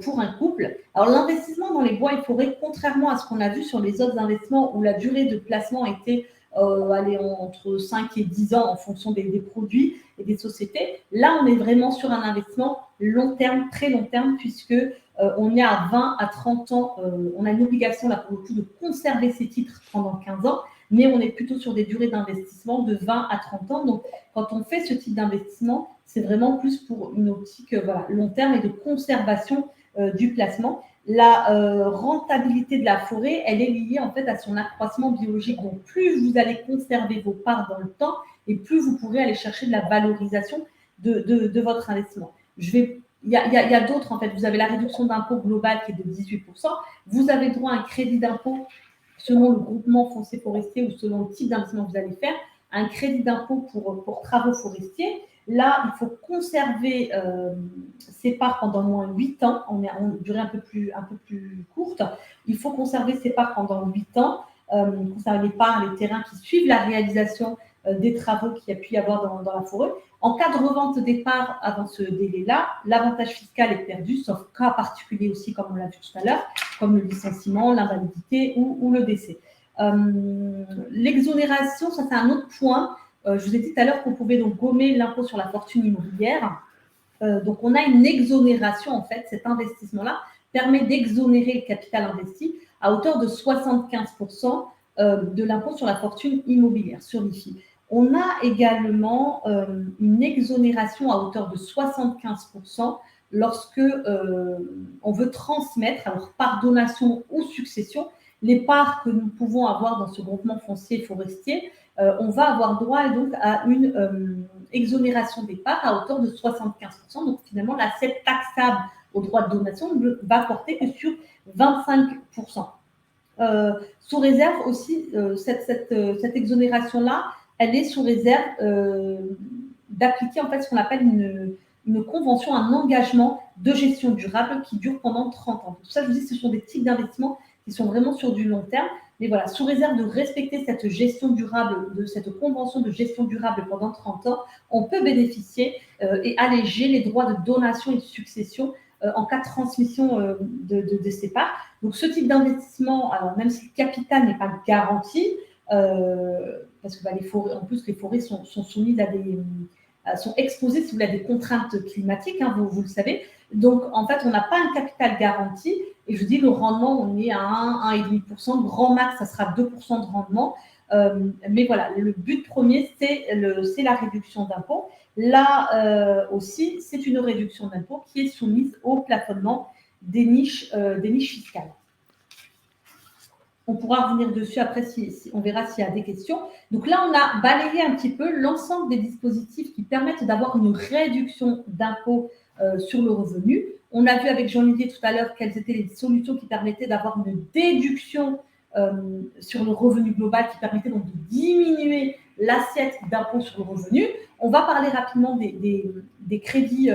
pour un couple. Alors, l'investissement dans les bois et forêts, contrairement à ce qu'on a vu sur les autres investissements où la durée de placement était entre 5 et 10 ans en fonction des produits et des sociétés, là, on est vraiment sur un investissement long terme, très long terme, puisque on est à 20 à 30 ans. On a une obligation, là, pour le coup, de conserver ces titres pendant 15 ans, mais on est plutôt sur des durées d'investissement de 20 à 30 ans. Donc, quand on fait ce type d'investissement, c'est vraiment plus pour une optique long terme et de conservation du placement. La rentabilité de la forêt, elle est liée en fait à son accroissement biologique. Donc, plus vous allez conserver vos parts dans le temps et plus vous pourrez aller chercher de la valorisation de votre investissement. Il y a d'autres, en fait. Vous avez la réduction d'impôt globale qui est de 18%. Vous avez droit à un crédit d'impôt selon le groupement foncier forestier ou selon le type d'investissement que vous allez faire, un crédit d'impôt pour travaux forestiers. Là, il faut conserver ses parts pendant au moins 8 ans. On est en durée un peu plus courte. Il faut conserver ses parts pendant 8 ans, conserver les parts, les terrains qui suivent la réalisation des travaux qu'il y a pu y avoir dans la forêt. En cas de revente des parts avant ce délai-là, l'avantage fiscal est perdu, sauf cas particulier aussi, comme on l'a vu tout à l'heure, comme le licenciement, l'invalidité ou le décès. L'exonération, ça c'est un autre point. Je vous ai dit tout à l'heure qu'on pouvait donc gommer l'impôt sur la fortune immobilière. Donc, on a une exonération, en fait. Cet investissement-là permet d'exonérer le capital investi à hauteur de 75% de l'impôt sur la fortune immobilière, sur l'IFI. On a également une exonération à hauteur de 75% lorsque on veut transmettre, alors par donation ou succession, les parts que nous pouvons avoir dans ce groupement foncier forestier. On va avoir droit donc à une exonération des parts à hauteur de 75%. Donc finalement, l'assiette taxable au droit de donation ne va porter que sur 25%. Sous réserve aussi, cette exonération-là, elle est sous réserve d'appliquer en fait ce qu'on appelle une convention, un engagement de gestion durable qui dure pendant 30 ans. Tout ça, je vous dis, ce sont des types d'investissements qui sont vraiment sur du long terme. Mais voilà, sous réserve de respecter cette gestion durable, de cette convention de gestion durable pendant 30 ans, on peut bénéficier et alléger les droits de donation et de succession en cas de transmission de ces parts. Donc, ce type d'investissement, alors même si le capital n'est pas garanti, parce que les forêts, en plus, les forêts sont soumises sont exposées, si vous voulez, à des contraintes climatiques, hein, vous le savez. Donc, en fait, on n'a pas un capital garanti. Et je dis, le rendement, on est à 1,5%. Grand max, ça sera 2% de rendement. Mais voilà, le but premier, c'est la réduction d'impôt. Là aussi, c'est une réduction d'impôt qui est soumise au plafonnement des niches fiscales. On pourra revenir dessus après, on verra s'il y a des questions. Donc là, on a balayé un petit peu l'ensemble des dispositifs qui permettent d'avoir une réduction d'impôt sur le revenu. On a vu avec Jean-Olivier tout à l'heure quelles étaient les solutions qui permettaient d'avoir une déduction sur le revenu global, qui permettait donc de diminuer l'assiette d'impôt sur le revenu. On va parler rapidement des crédits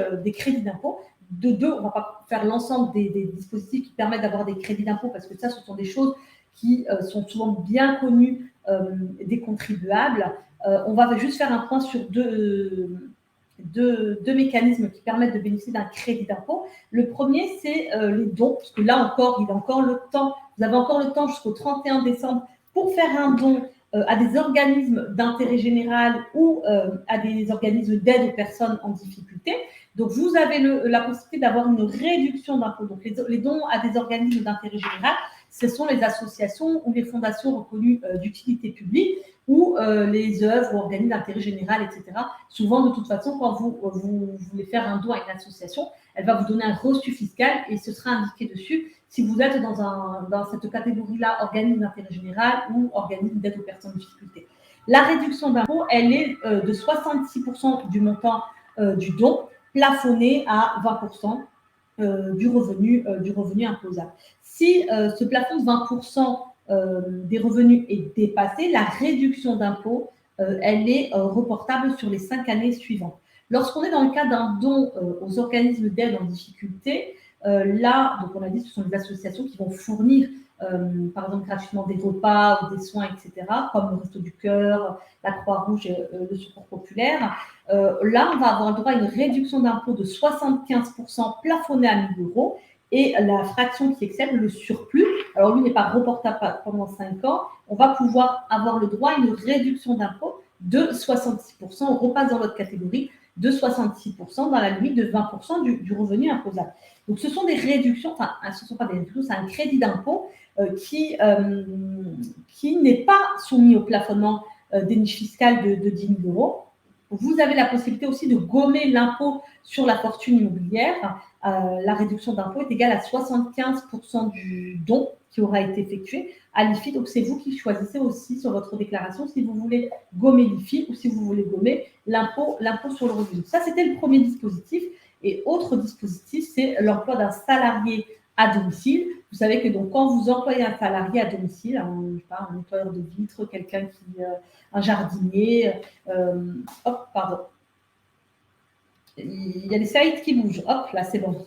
d'impôt. On ne va pas faire l'ensemble des dispositifs qui permettent d'avoir des crédits d'impôt, parce que ça, ce sont des choses qui sont souvent bien connues des contribuables. On va juste faire un point sur deux mécanismes qui permettent de bénéficier d'un crédit d'impôt. Le premier, c'est les dons, parce que là encore, il y a encore le temps. Vous avez encore le temps jusqu'au 31 décembre pour faire un don à des organismes d'intérêt général ou à des organismes d'aide aux personnes en difficulté. Donc, vous avez la possibilité d'avoir une réduction d'impôt. Donc, les dons à des organismes d'intérêt général, ce sont les associations ou les fondations reconnues d'utilité publique ou les œuvres ou organismes d'intérêt général, etc. Souvent, de toute façon, quand vous voulez faire un don à une association, elle va vous donner un reçu fiscal et ce sera indiqué dessus si vous êtes dans cette catégorie-là, organisme d'intérêt général ou organisme d'aide aux personnes en difficulté. La réduction d'impôt, elle est de 66% du montant du don, plafonné à 20% du revenu imposable. Si ce plafond de 20% des revenus est dépassé, la réduction d'impôt, elle est reportable sur les 5 années suivantes. Lorsqu'on est dans le cas d'un don aux organismes d'aide en difficulté, là, donc on a dit, ce sont les associations qui vont fournir, par exemple, gratuitement des repas ou des soins, etc., comme le Resto du Cœur, la Croix-Rouge, le Secours populaire. Là, on va avoir le droit à une réduction d'impôt de 75% plafonnée à 1 000 euros et la fraction qui excède le surplus, alors lui n'est pas reportable pendant 5 ans, on va pouvoir avoir le droit à une réduction d'impôt de 66%, on repasse dans l'autre catégorie, de 66% dans la limite de 20% du revenu imposable. Donc ce sont des réductions, enfin ce ne sont pas des réductions, c'est un crédit d'impôt qui n'est pas soumis au plafonnement des niches fiscales de 10 000 euros. Vous avez la possibilité aussi de gommer l'impôt sur la fortune immobilière. La réduction d'impôt est égale à 75% du don qui aura été effectué à l'IFI. Donc, c'est vous qui choisissez aussi sur votre déclaration si vous voulez gommer l'IFI ou si vous voulez gommer l'impôt sur le revenu. Ça, c'était le premier dispositif. Et autre dispositif, c'est l'emploi d'un salarié à domicile. Vous savez que donc, quand vous employez un salarié à domicile, un nettoyeur de vitres, quelqu'un qui, un jardinier, il y a des slides qui bougent. Hop, là, c'est bon.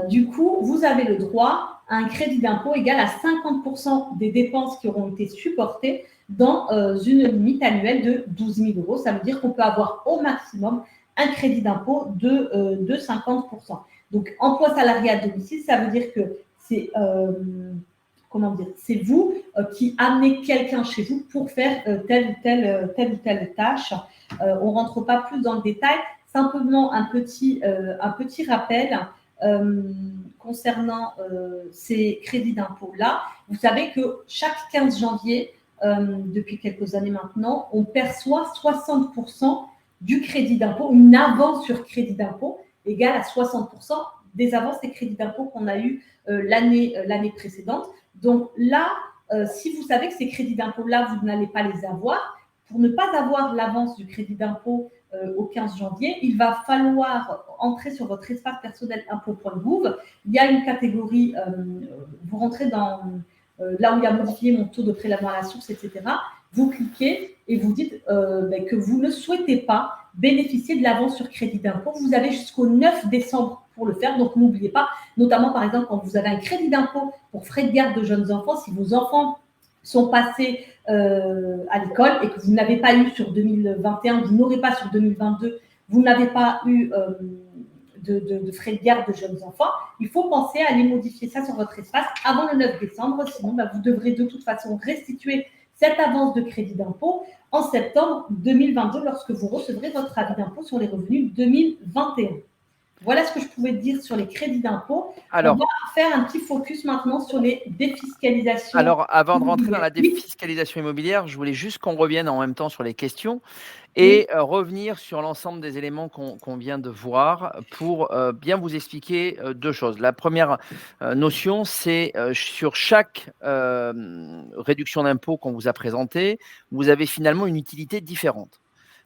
Du coup, vous avez le droit à un crédit d'impôt égal à 50% des dépenses qui auront été supportées dans une limite annuelle de 12 000 euros. Ça veut dire qu'on peut avoir au maximum un crédit d'impôt de 50%. Donc, emploi salarié à domicile, ça veut dire que c'est c'est vous qui amenez quelqu'un chez vous pour faire telle ou telle tâche. On ne rentre pas plus dans le détail. Simplement un petit rappel concernant ces crédits d'impôt-là. Vous savez que chaque 15 janvier, depuis quelques années maintenant, on perçoit 60% du crédit d'impôt, une avance sur crédit d'impôt égale à 60% des avances et crédits d'impôt qu'on a eu l'année précédente. Donc là, si vous savez que ces crédits d'impôt-là, vous n'allez pas les avoir, pour ne pas avoir l'avance du crédit d'impôt au 15 janvier, il va falloir entrer sur votre espace personnel impôt.gouv. Il y a une catégorie, vous rentrez dans là où il y a modifié mon taux de prélèvement à la source, etc. Vous cliquez et vous dites que vous ne souhaitez pas bénéficier de l'avance sur crédit d'impôt. Vous avez jusqu'au 9 décembre pour le faire, donc n'oubliez pas, notamment par exemple quand vous avez un crédit d'impôt pour frais de garde de jeunes enfants, si vos enfants sont passés à l'école et que vous n'avez pas eu sur 2021, vous n'aurez pas sur 2022, vous n'avez pas eu de frais de garde de jeunes enfants, il faut penser à aller modifier ça sur votre espace avant le 9 décembre, sinon vous devrez de toute façon restituer cette avance de crédit d'impôt en septembre 2022 lorsque vous recevrez votre avis d'impôt sur les revenus 2021. Voilà ce que je pouvais dire sur les crédits d'impôt. On va faire un petit focus maintenant sur les défiscalisations. Alors, avant de rentrer dans la défiscalisation immobilière, je voulais juste qu'on revienne en même temps sur les questions et revenir sur l'ensemble des éléments qu'on vient de voir pour bien vous expliquer deux choses. La première notion, c'est sur chaque réduction d'impôt qu'on vous a présentée, vous avez finalement une utilité différente.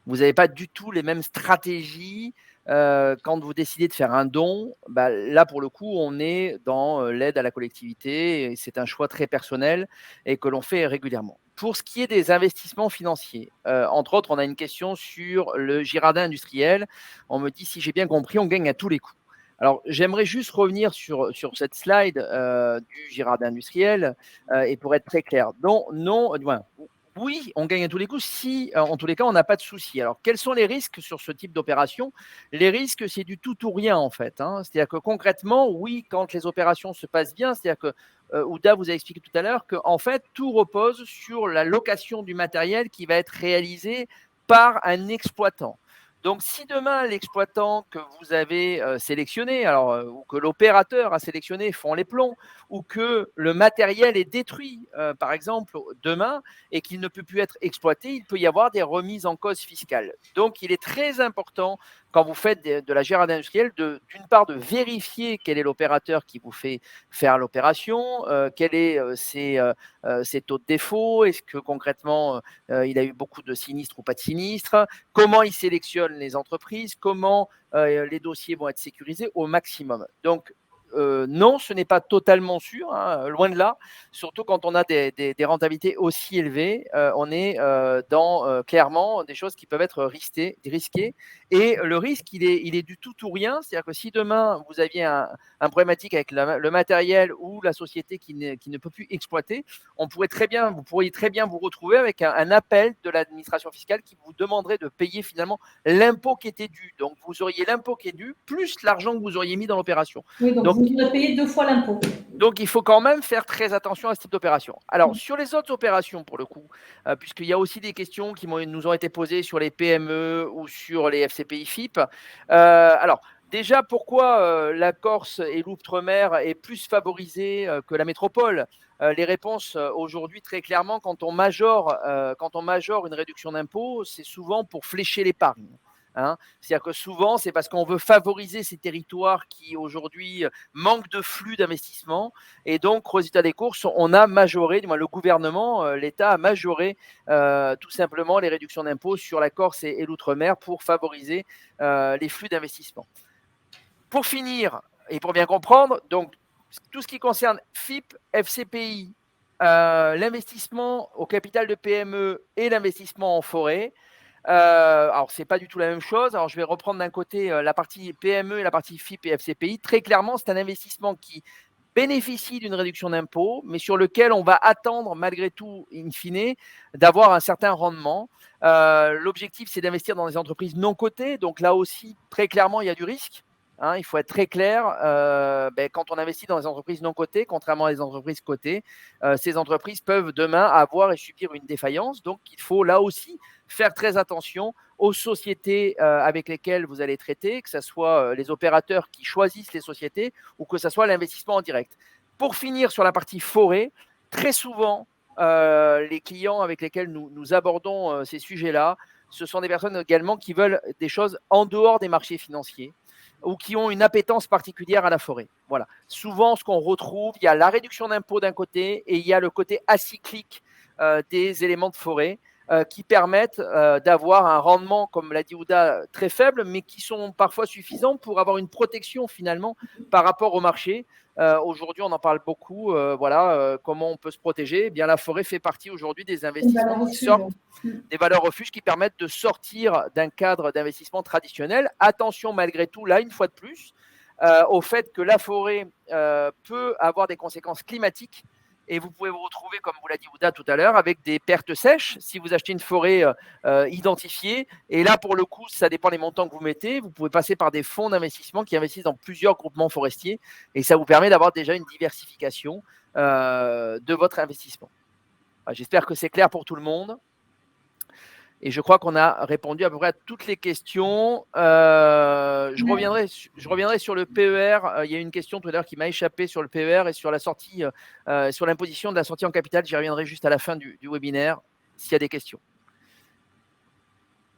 Vous n'avez pas du tout les mêmes stratégies. Quand vous décidez de faire un don, là, pour le coup, on est dans l'aide à la collectivité. C'est un choix très personnel et que l'on fait régulièrement. Pour ce qui est des investissements financiers, entre autres, on a une question sur le Girardin industriel. On me dit, si j'ai bien compris, on gagne à tous les coups. Alors, j'aimerais juste revenir sur cette slide du Girardin industriel et pour être très clair. Oui, on gagne à tous les coups si, en tous les cas, on n'a pas de souci. Alors, quels sont les risques sur ce type d'opération? Les risques, c'est du tout ou rien, en fait. C'est-à-dire que concrètement, oui, quand les opérations se passent bien, c'est-à-dire que Ouda vous a expliqué tout à l'heure qu'en fait, tout repose sur la location du matériel qui va être réalisé par un exploitant. Donc, si demain l'exploitant que vous avez sélectionné, alors, ou que l'opérateur a sélectionné font les plombs, ou que le matériel est détruit, par exemple, demain, et qu'il ne peut plus être exploité, il peut y avoir des remises en cause fiscales. Donc, il est très important, quand vous faites de la gérade industrielle, d'une part, de vérifier quel est l'opérateur qui vous fait faire l'opération, quels sont ses taux de défaut, est-ce que concrètement, il a eu beaucoup de sinistres ou pas de sinistres, comment il sélectionne les entreprises, comment les dossiers vont être sécurisés au maximum. Donc, non, ce n'est pas totalement sûr, hein, loin de là. Surtout quand on a des rentabilités aussi élevées, on est dans clairement des choses qui peuvent être risquées. Et le risque, il est du tout ou rien. C'est-à-dire que si demain, vous aviez un problématique avec le matériel ou la société qui ne peut plus exploiter, vous pourriez très bien vous retrouver avec un appel de l'administration fiscale qui vous demanderait de payer finalement l'impôt qui était dû. Donc, vous auriez l'impôt qui est dû, plus l'argent que vous auriez mis dans l'opération. Oui, donc vous aurez payé 2 fois l'impôt. Donc, il faut quand même faire très attention à ce type d'opération. Alors, sur les autres opérations, pour le coup, puisqu'il y a aussi des questions qui nous ont été posées sur les PME ou sur les FCPI FIP. Alors, déjà, pourquoi la Corse et l'Outre-mer est plus favorisée que la métropole? Les réponses aujourd'hui, très clairement, quand on majore une réduction d'impôt, c'est souvent pour flécher l'épargne. Hein. C'est-à-dire que souvent, c'est parce qu'on veut favoriser ces territoires qui aujourd'hui manquent de flux d'investissement. Et donc, résultat des courses, on a majoré, du moins le gouvernement, l'État a majoré tout simplement les réductions d'impôts sur la Corse et l'Outre-mer pour favoriser les flux d'investissement. Pour finir, et pour bien comprendre, donc tout ce qui concerne FIP, FCPI, l'investissement au capital de PME et l'investissement en forêt, alors, ce n'est pas du tout la même chose. Alors, je vais reprendre d'un côté la partie PME et la partie FIP et FCPI. Très clairement, c'est un investissement qui bénéficie d'une réduction d'impôt, mais sur lequel on va attendre malgré tout, in fine, d'avoir un certain rendement. L'objectif, c'est d'investir dans des entreprises non cotées. Donc là aussi, très clairement, il y a du risque. Hein, il faut être très clair. Quand on investit dans des entreprises non cotées, contrairement à des entreprises cotées, ces entreprises peuvent demain avoir et subir une défaillance. Donc, il faut là aussi faire très attention aux sociétés avec lesquelles vous allez traiter, que ce soit les opérateurs qui choisissent les sociétés ou que ce soit l'investissement en direct. Pour finir sur la partie forêt, très souvent, les clients avec lesquels nous abordons ces sujets-là, ce sont des personnes également qui veulent des choses en dehors des marchés financiers ou qui ont une appétence particulière à la forêt. Voilà. Souvent, ce qu'on retrouve, il y a la réduction d'impôt d'un côté et il y a le côté acyclique des éléments de forêt qui permettent d'avoir un rendement, comme l'a dit Ouda, très faible, mais qui sont parfois suffisants pour avoir une protection finalement par rapport au marché. Aujourd'hui, on en parle beaucoup. Comment on peut se protéger? Eh bien, la forêt fait partie aujourd'hui des investissements qui sortent, des valeurs refuges qui permettent de sortir d'un cadre d'investissement traditionnel. Attention malgré tout, là, une fois de plus, au fait que la forêt peut avoir des conséquences climatiques. Et vous pouvez vous retrouver, comme vous l'a dit Ouda tout à l'heure, avec des pertes sèches si vous achetez une forêt identifiée. Et là, pour le coup, ça dépend des montants que vous mettez. Vous pouvez passer par des fonds d'investissement qui investissent dans plusieurs groupements forestiers. Et ça vous permet d'avoir déjà une diversification de votre investissement. J'espère que c'est clair pour tout le monde. Et je crois qu'on a répondu à peu près à toutes les questions. Je reviendrai sur le PER. Il y a une question tout à l'heure qui m'a échappé sur le PER et sur la sortie, sur l'imposition de la sortie en capital. J'y reviendrai juste à la fin du webinaire s'il y a des questions.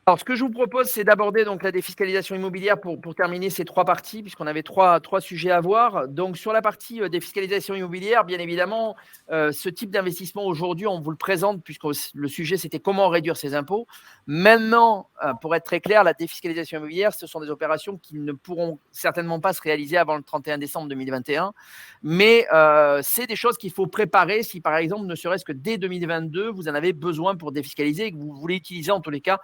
Alors, ce que je vous propose, c'est d'aborder donc la défiscalisation immobilière pour terminer ces trois parties, puisqu'on avait trois sujets à voir. Donc, sur la partie défiscalisation immobilière, bien évidemment, ce type d'investissement aujourd'hui, on vous le présente, puisque le sujet, c'était comment réduire ses impôts. Maintenant, pour être très clair, la défiscalisation immobilière, ce sont des opérations qui ne pourront certainement pas se réaliser avant le 31 décembre 2021. Mais c'est des choses qu'il faut préparer si, par exemple, ne serait-ce que dès 2022, vous en avez besoin pour défiscaliser et que vous voulez utiliser en tous les cas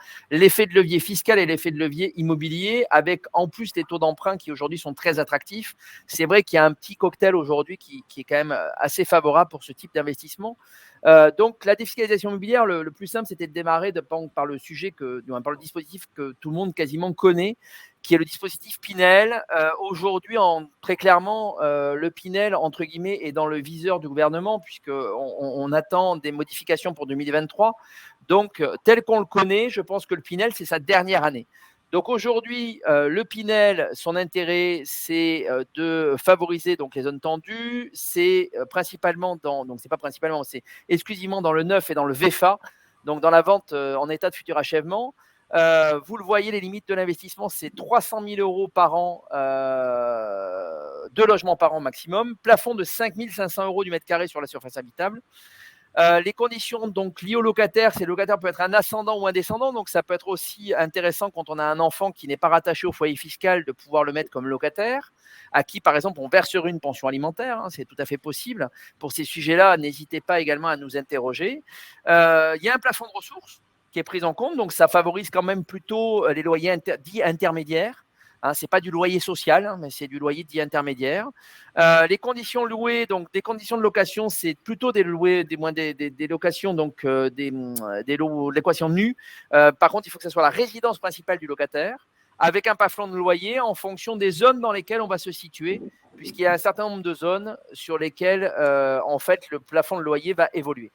l'effet de levier fiscal et l'effet de levier immobilier, avec en plus les taux d'emprunt qui aujourd'hui sont très attractifs. C'est vrai qu'il y a un petit cocktail aujourd'hui qui est quand même assez favorable pour ce type d'investissement. Donc la défiscalisation immobilière, le plus simple, c'était de démarrer par le sujet par le dispositif que tout le monde quasiment connaît, qui est le dispositif Pinel. Aujourd'hui, très clairement, le Pinel, entre guillemets, est dans le viseur du gouvernement, puisqu'on attend des modifications pour 2023. Donc, tel qu'on le connaît, je pense que le Pinel, c'est sa dernière année. Donc aujourd'hui, le Pinel, son intérêt, c'est de favoriser donc les zones tendues. C'est principalement donc c'est pas principalement, c'est exclusivement dans le neuf et dans le VFA, donc dans la vente en état de futur achèvement. Vous le voyez, les limites de l'investissement, c'est 300 000 euros par an, 2 logements par an maximum, plafond de 5 500 euros du mètre carré sur la surface habitable. Les conditions donc liées au locataire, c'est le locataire peut être un ascendant ou un descendant, donc ça peut être aussi intéressant quand on a un enfant qui n'est pas rattaché au foyer fiscal de pouvoir le mettre comme locataire, à qui par exemple on verserait une pension alimentaire, hein, c'est tout à fait possible. Pour ces sujets-là, n'hésitez pas également à nous interroger. Il y a un plafond de ressources qui est pris en compte, donc ça favorise quand même plutôt les loyers dits intermédiaires. Hein, ce n'est pas du loyer social, hein, mais c'est du loyer dit intermédiaire. Les conditions louées, donc des conditions de location, c'est plutôt des locations, donc l'équation nue. Par contre, il faut que ce soit la résidence principale du locataire, avec un plafond de loyer en fonction des zones dans lesquelles on va se situer, puisqu'il y a un certain nombre de zones sur lesquelles, en fait, le plafond de loyer va évoluer.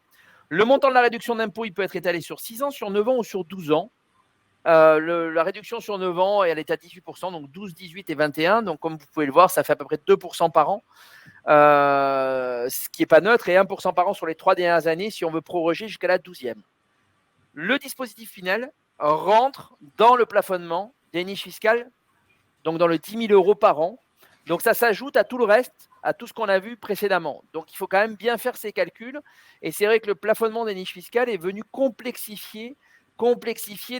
Le montant de la réduction d'impôt, il peut être étalé sur 6 ans, sur 9 ans ou sur 12 ans. La réduction sur 9 ans, elle est à 18%, donc 12, 18 et 21. Donc, comme vous pouvez le voir, ça fait à peu près 2% par an, ce qui n'est pas neutre, et 1% par an sur les 3 dernières années si on veut proroger jusqu'à la 12e. Le dispositif final rentre dans le plafonnement des niches fiscales, donc dans le 10 000 euros par an. Donc, ça s'ajoute à tout le reste, à tout ce qu'on a vu précédemment. Donc, il faut quand même bien faire ces calculs. Et c'est vrai que le plafonnement des niches fiscales est venu complexifier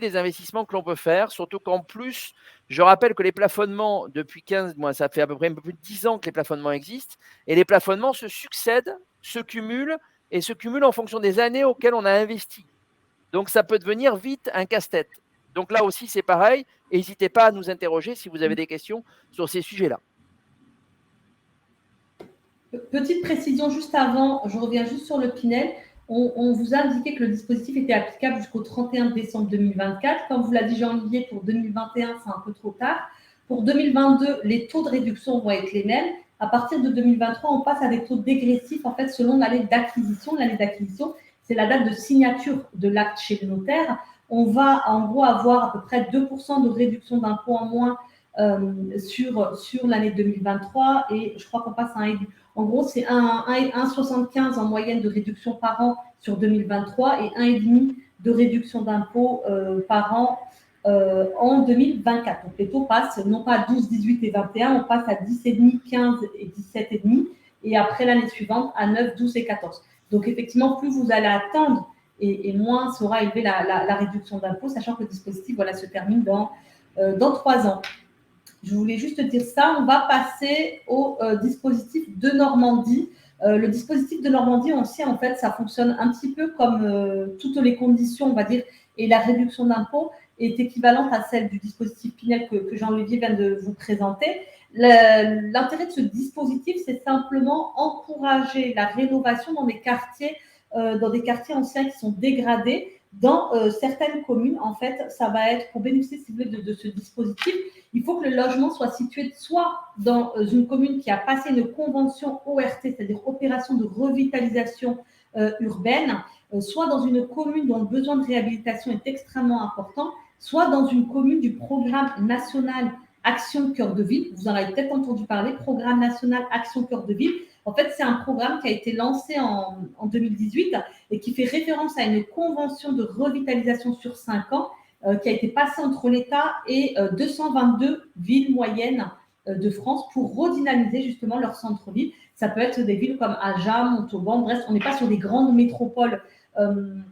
les investissements que l'on peut faire, surtout qu'en plus, je rappelle que les plafonnements, depuis 15 mois, ça fait à peu près un peu plus de 10 ans que les plafonnements existent, et les plafonnements se succèdent, se cumulent en fonction des années auxquelles on a investi. Donc, ça peut devenir vite un casse-tête. Donc là aussi, c'est pareil. N'hésitez pas à nous interroger si vous avez des questions sur ces sujets-là. Petite précision juste avant, je reviens juste sur le Pinel. On vous a indiqué que le dispositif était applicable jusqu'au 31 décembre 2024. Comme vous l'a dit Jean-Olivier, pour 2021, c'est un peu trop tard. Pour 2022, les taux de réduction vont être les mêmes. À partir de 2023, on passe à des taux dégressifs en fait, selon l'année d'acquisition. L'année d'acquisition, c'est la date de signature de l'acte chez le notaire. On va en gros avoir à peu près 2% de réduction d'impôt en moins sur l'année 2023 et je crois qu'on passe à un. En gros, c'est 1,75 en moyenne de réduction par an sur 2023 et 1,5 de réduction d'impôt par an en 2024. Donc, les taux passent non pas à 12, 18 et 21, on passe à 10,5, 15 et 17,5 et après l'année suivante à 9, 12 et 14. Donc, effectivement, plus vous allez attendre et moins sera élevée la réduction d'impôt, sachant que le dispositif se termine dans 3 ans. Je voulais juste dire ça. On va passer au dispositif de Normandie. Le dispositif de Normandie, on sait, en fait, ça fonctionne un petit peu comme toutes les conditions, on va dire, et la réduction d'impôt est équivalente à celle du dispositif Pinel que Jean-Olivier vient de vous présenter. L'intérêt de ce dispositif, c'est simplement encourager la rénovation dans des quartiers anciens qui sont dégradés. Dans certaines communes, en fait, ça va être pour bénéficier, si vous voulez, de ce dispositif, il faut que le logement soit situé soit dans une commune qui a passé une convention ORT, c'est-à-dire opération de revitalisation urbaine, soit dans une commune dont le besoin de réhabilitation est extrêmement important, soit dans une commune du programme national Action Cœur de Ville. Vous en avez peut-être entendu parler, programme national Action Cœur de Ville. En fait, c'est un programme qui a été lancé en 2018 et qui fait référence à une convention de revitalisation sur 5 ans qui a été passée entre l'État et 222 villes moyennes de France pour redynamiser justement leur centre-ville. Ça peut être des villes comme Agen, Montauban, bref, on n'est pas sur des grandes métropoles de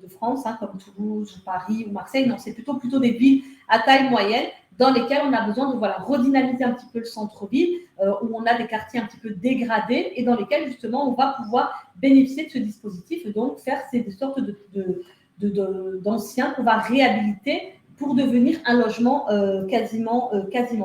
France, comme Toulouse, Paris ou Marseille. Non, c'est plutôt des villes à taille moyenne dans lesquelles on a besoin de redynamiser un petit peu le centre-ville, où on a des quartiers un petit peu dégradés et dans lesquels justement on va pouvoir bénéficier de ce dispositif et donc faire ces sortes d'anciens qu'on va réhabiliter pour devenir un logement quasiment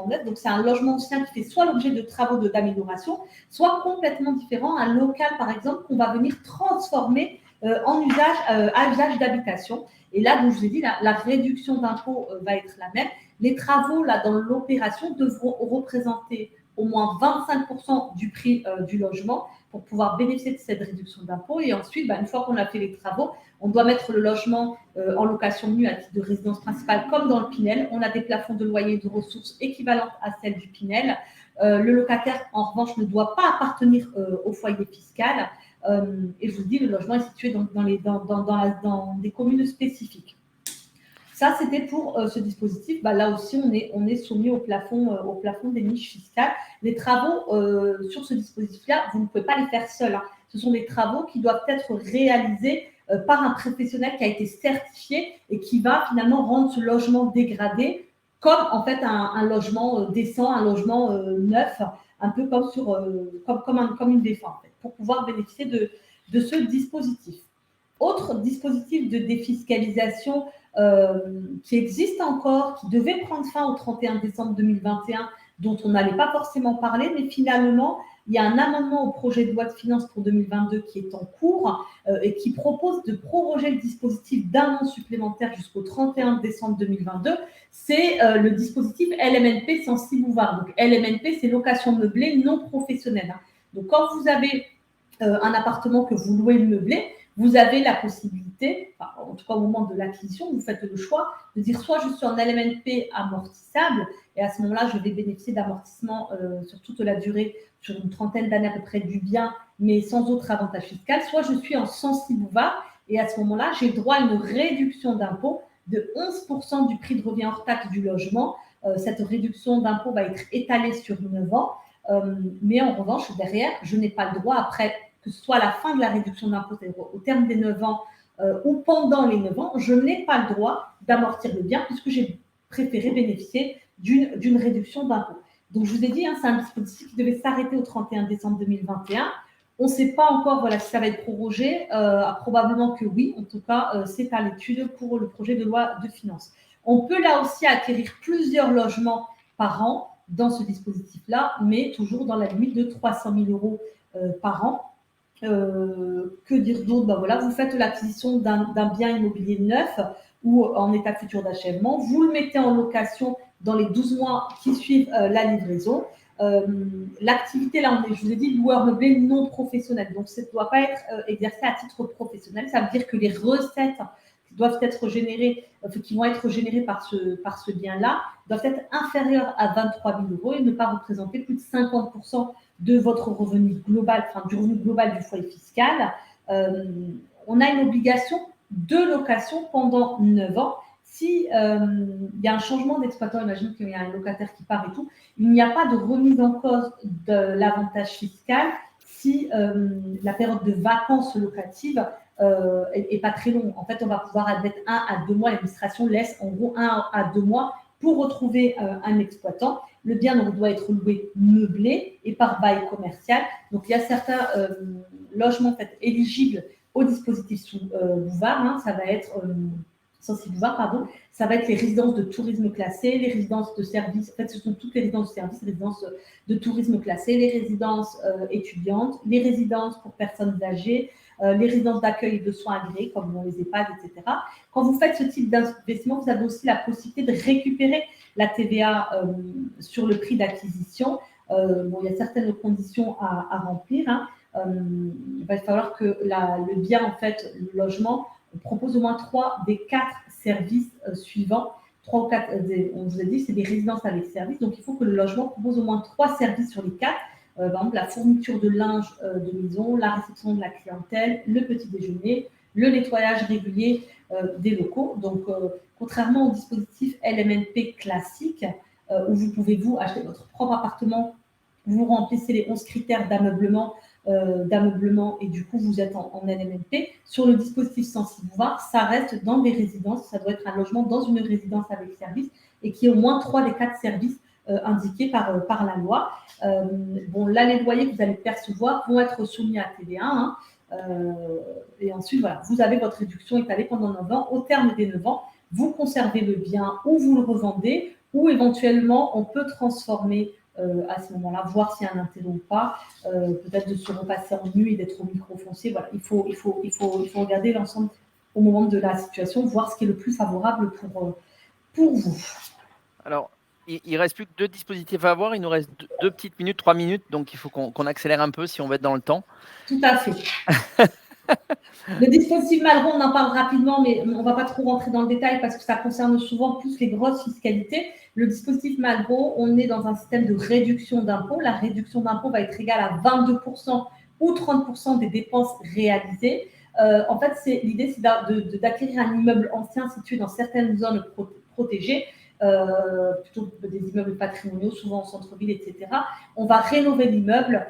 neuf. Donc, c'est un logement ancien qui fait soit l'objet de travaux d'amélioration, soit complètement différent, un local, par exemple, qu'on va venir transformer à usage d'habitation. Et là, donc, je vous ai dit, la réduction d'impôt va être la même. Les travaux, là, dans l'opération, devront représenter au moins 25% du prix du logement pour pouvoir bénéficier de cette réduction d'impôt. Et ensuite, une fois qu'on a fait les travaux, On doit mettre le logement en location nue à titre de résidence principale comme dans le Pinel. On a des plafonds de loyer et de ressources équivalentes à celles du Pinel. Le locataire, en revanche, ne doit pas appartenir au foyer fiscal. Et je vous dis, le logement est situé dans des communes spécifiques. Ça, c'était pour ce dispositif. Là aussi, on est soumis au plafond des niches fiscales. Les travaux sur ce dispositif-là, vous ne pouvez pas les faire seuls. Ce sont des travaux qui doivent être réalisés par un professionnel qui a été certifié et qui va finalement rendre ce logement dégradé comme en fait un logement décent, un logement neuf, un peu comme une défense, en fait, pour pouvoir bénéficier de ce dispositif. Autre dispositif de défiscalisation qui existe encore, qui devait prendre fin au 31 décembre 2021, dont on n'allait pas forcément parler, mais finalement, il y a un amendement au projet de loi de finances pour 2022 qui est en cours et qui propose de proroger le dispositif d'un an supplémentaire jusqu'au 31 décembre 2022. C'est le dispositif LMNP Censi-Bouvard. Donc, LMNP, c'est location meublée non professionnelle. Donc, quand vous avez un appartement que vous louez meublé, vous avez la possibilité, en tout cas au moment de l'acquisition, vous faites le choix de dire soit je suis en LMNP amortissable et à ce moment-là, je vais bénéficier d'amortissement sur toute la durée, sur une trentaine d'années à peu près du bien, mais sans autre avantage fiscal, soit je suis en Censi-Bouvard et à ce moment-là, j'ai le droit à une réduction d'impôt de 11% du prix de revient hors taxe du logement. Cette réduction d'impôt va être étalée sur 9 ans, mais en revanche, derrière, je n'ai pas le droit après que ce soit à la fin de la réduction d'impôt, c'est-à-dire au terme des 9 ans ou pendant les 9 ans, je n'ai pas le droit d'amortir le bien puisque j'ai préféré bénéficier d'une réduction d'impôt. Donc, je vous ai dit, c'est un dispositif qui devait s'arrêter au 31 décembre 2021. On ne sait pas encore si ça va être prorogé. Probablement que oui. En tout cas, c'est à l'étude pour le projet de loi de finances. On peut là aussi acquérir plusieurs logements par an dans ce dispositif-là, mais toujours dans la limite de 300 000 euros par an. Que dire d'autre? Voilà, vous faites l'acquisition d'un bien immobilier neuf ou en état futur d'achèvement, vous le mettez en location dans les 12 mois qui suivent la livraison. L'activité, là, je vous ai dit, loueur meublé non professionnel. Donc, ça ne doit pas être exercé à titre professionnel. Ça veut dire que les recettes qui doivent être générées, qui vont être générées par ce bien-là, doivent être inférieures à 23 000 euros et ne pas représenter plus de 50% de votre revenu global, du revenu global du foyer fiscal. On a une obligation de location pendant 9 ans. Si il y a un changement d'exploitant, imagine qu'il y a un locataire qui part et tout, il n'y a pas de remise en cause de l'avantage fiscal si la période de vacances locatives est pas très longue. En fait, on va pouvoir admettre 1 à 2 mois. L'administration laisse en gros 1 à 2 mois pour retrouver un exploitant. Le bien doit être loué meublé et par bail commercial. Donc, il y a certains logements en fait, éligibles au dispositif sous Bouvard. Ça va être Censi-Bouvard, pardon. Ça va être les résidences de tourisme classées, les résidences de services. En fait, ce sont toutes les résidences de services, les résidences de tourisme classées, les résidences étudiantes, les résidences pour personnes âgées, les résidences d'accueil et de soins agréés, comme les EHPAD, etc. Quand vous faites ce type d'investissement, vous avez aussi la possibilité de récupérer la TVA sur le prix d'acquisition. Il y a certaines conditions à remplir. Il va falloir que le bien, en fait, le logement, propose au moins 3 des 4 services suivants. 3 ou 4, on vous a dit, c'est des résidences avec service. Donc, il faut que le logement propose au moins 3 services sur les 4. Par exemple, la fourniture de linge de maison, la réception de la clientèle, le petit déjeuner, le nettoyage régulier des locaux. Donc, contrairement au dispositif LMNP classique, où vous pouvez vous acheter votre propre appartement, vous remplissez les 11 critères d'ameublement et du coup vous êtes en LMNP. Sur le dispositif Censi-Bouvard, ça reste dans des résidences, ça doit être un logement dans une résidence avec service et qui est au moins 3 des 4 services indiqués par la loi. Là, les loyers que vous allez percevoir vont être soumis à TVA. Et ensuite, voilà, vous avez votre réduction étalée pendant 9 ans. Au terme des 9 ans, vous conservez le bien ou vous le revendez ou éventuellement on peut transformer à ce moment-là, voir s'il y a un intérêt ou pas, peut-être de se repasser en nu et d'être au microfoncier. Voilà, il faut regarder l'ensemble au moment de la situation, voir ce qui est le plus favorable pour vous. Alors, il reste plus que 2 dispositifs à voir. Il nous reste 2 petites minutes, 3 minutes. Donc, il faut qu'on accélère un peu si on veut être dans le temps. Tout à fait. Le dispositif Malraux, on en parle rapidement, mais on ne va pas trop rentrer dans le détail parce que ça concerne souvent plus les grosses fiscalités. Le dispositif Malraux, on est dans un système de réduction d'impôt. La réduction d'impôt va être égale à 22% ou 30% des dépenses réalisées. En fait, l'idée, c'est d'acquérir un immeuble ancien situé dans certaines zones protégées, plutôt des immeubles patrimoniaux, souvent en centre-ville, etc. On va rénover l'immeuble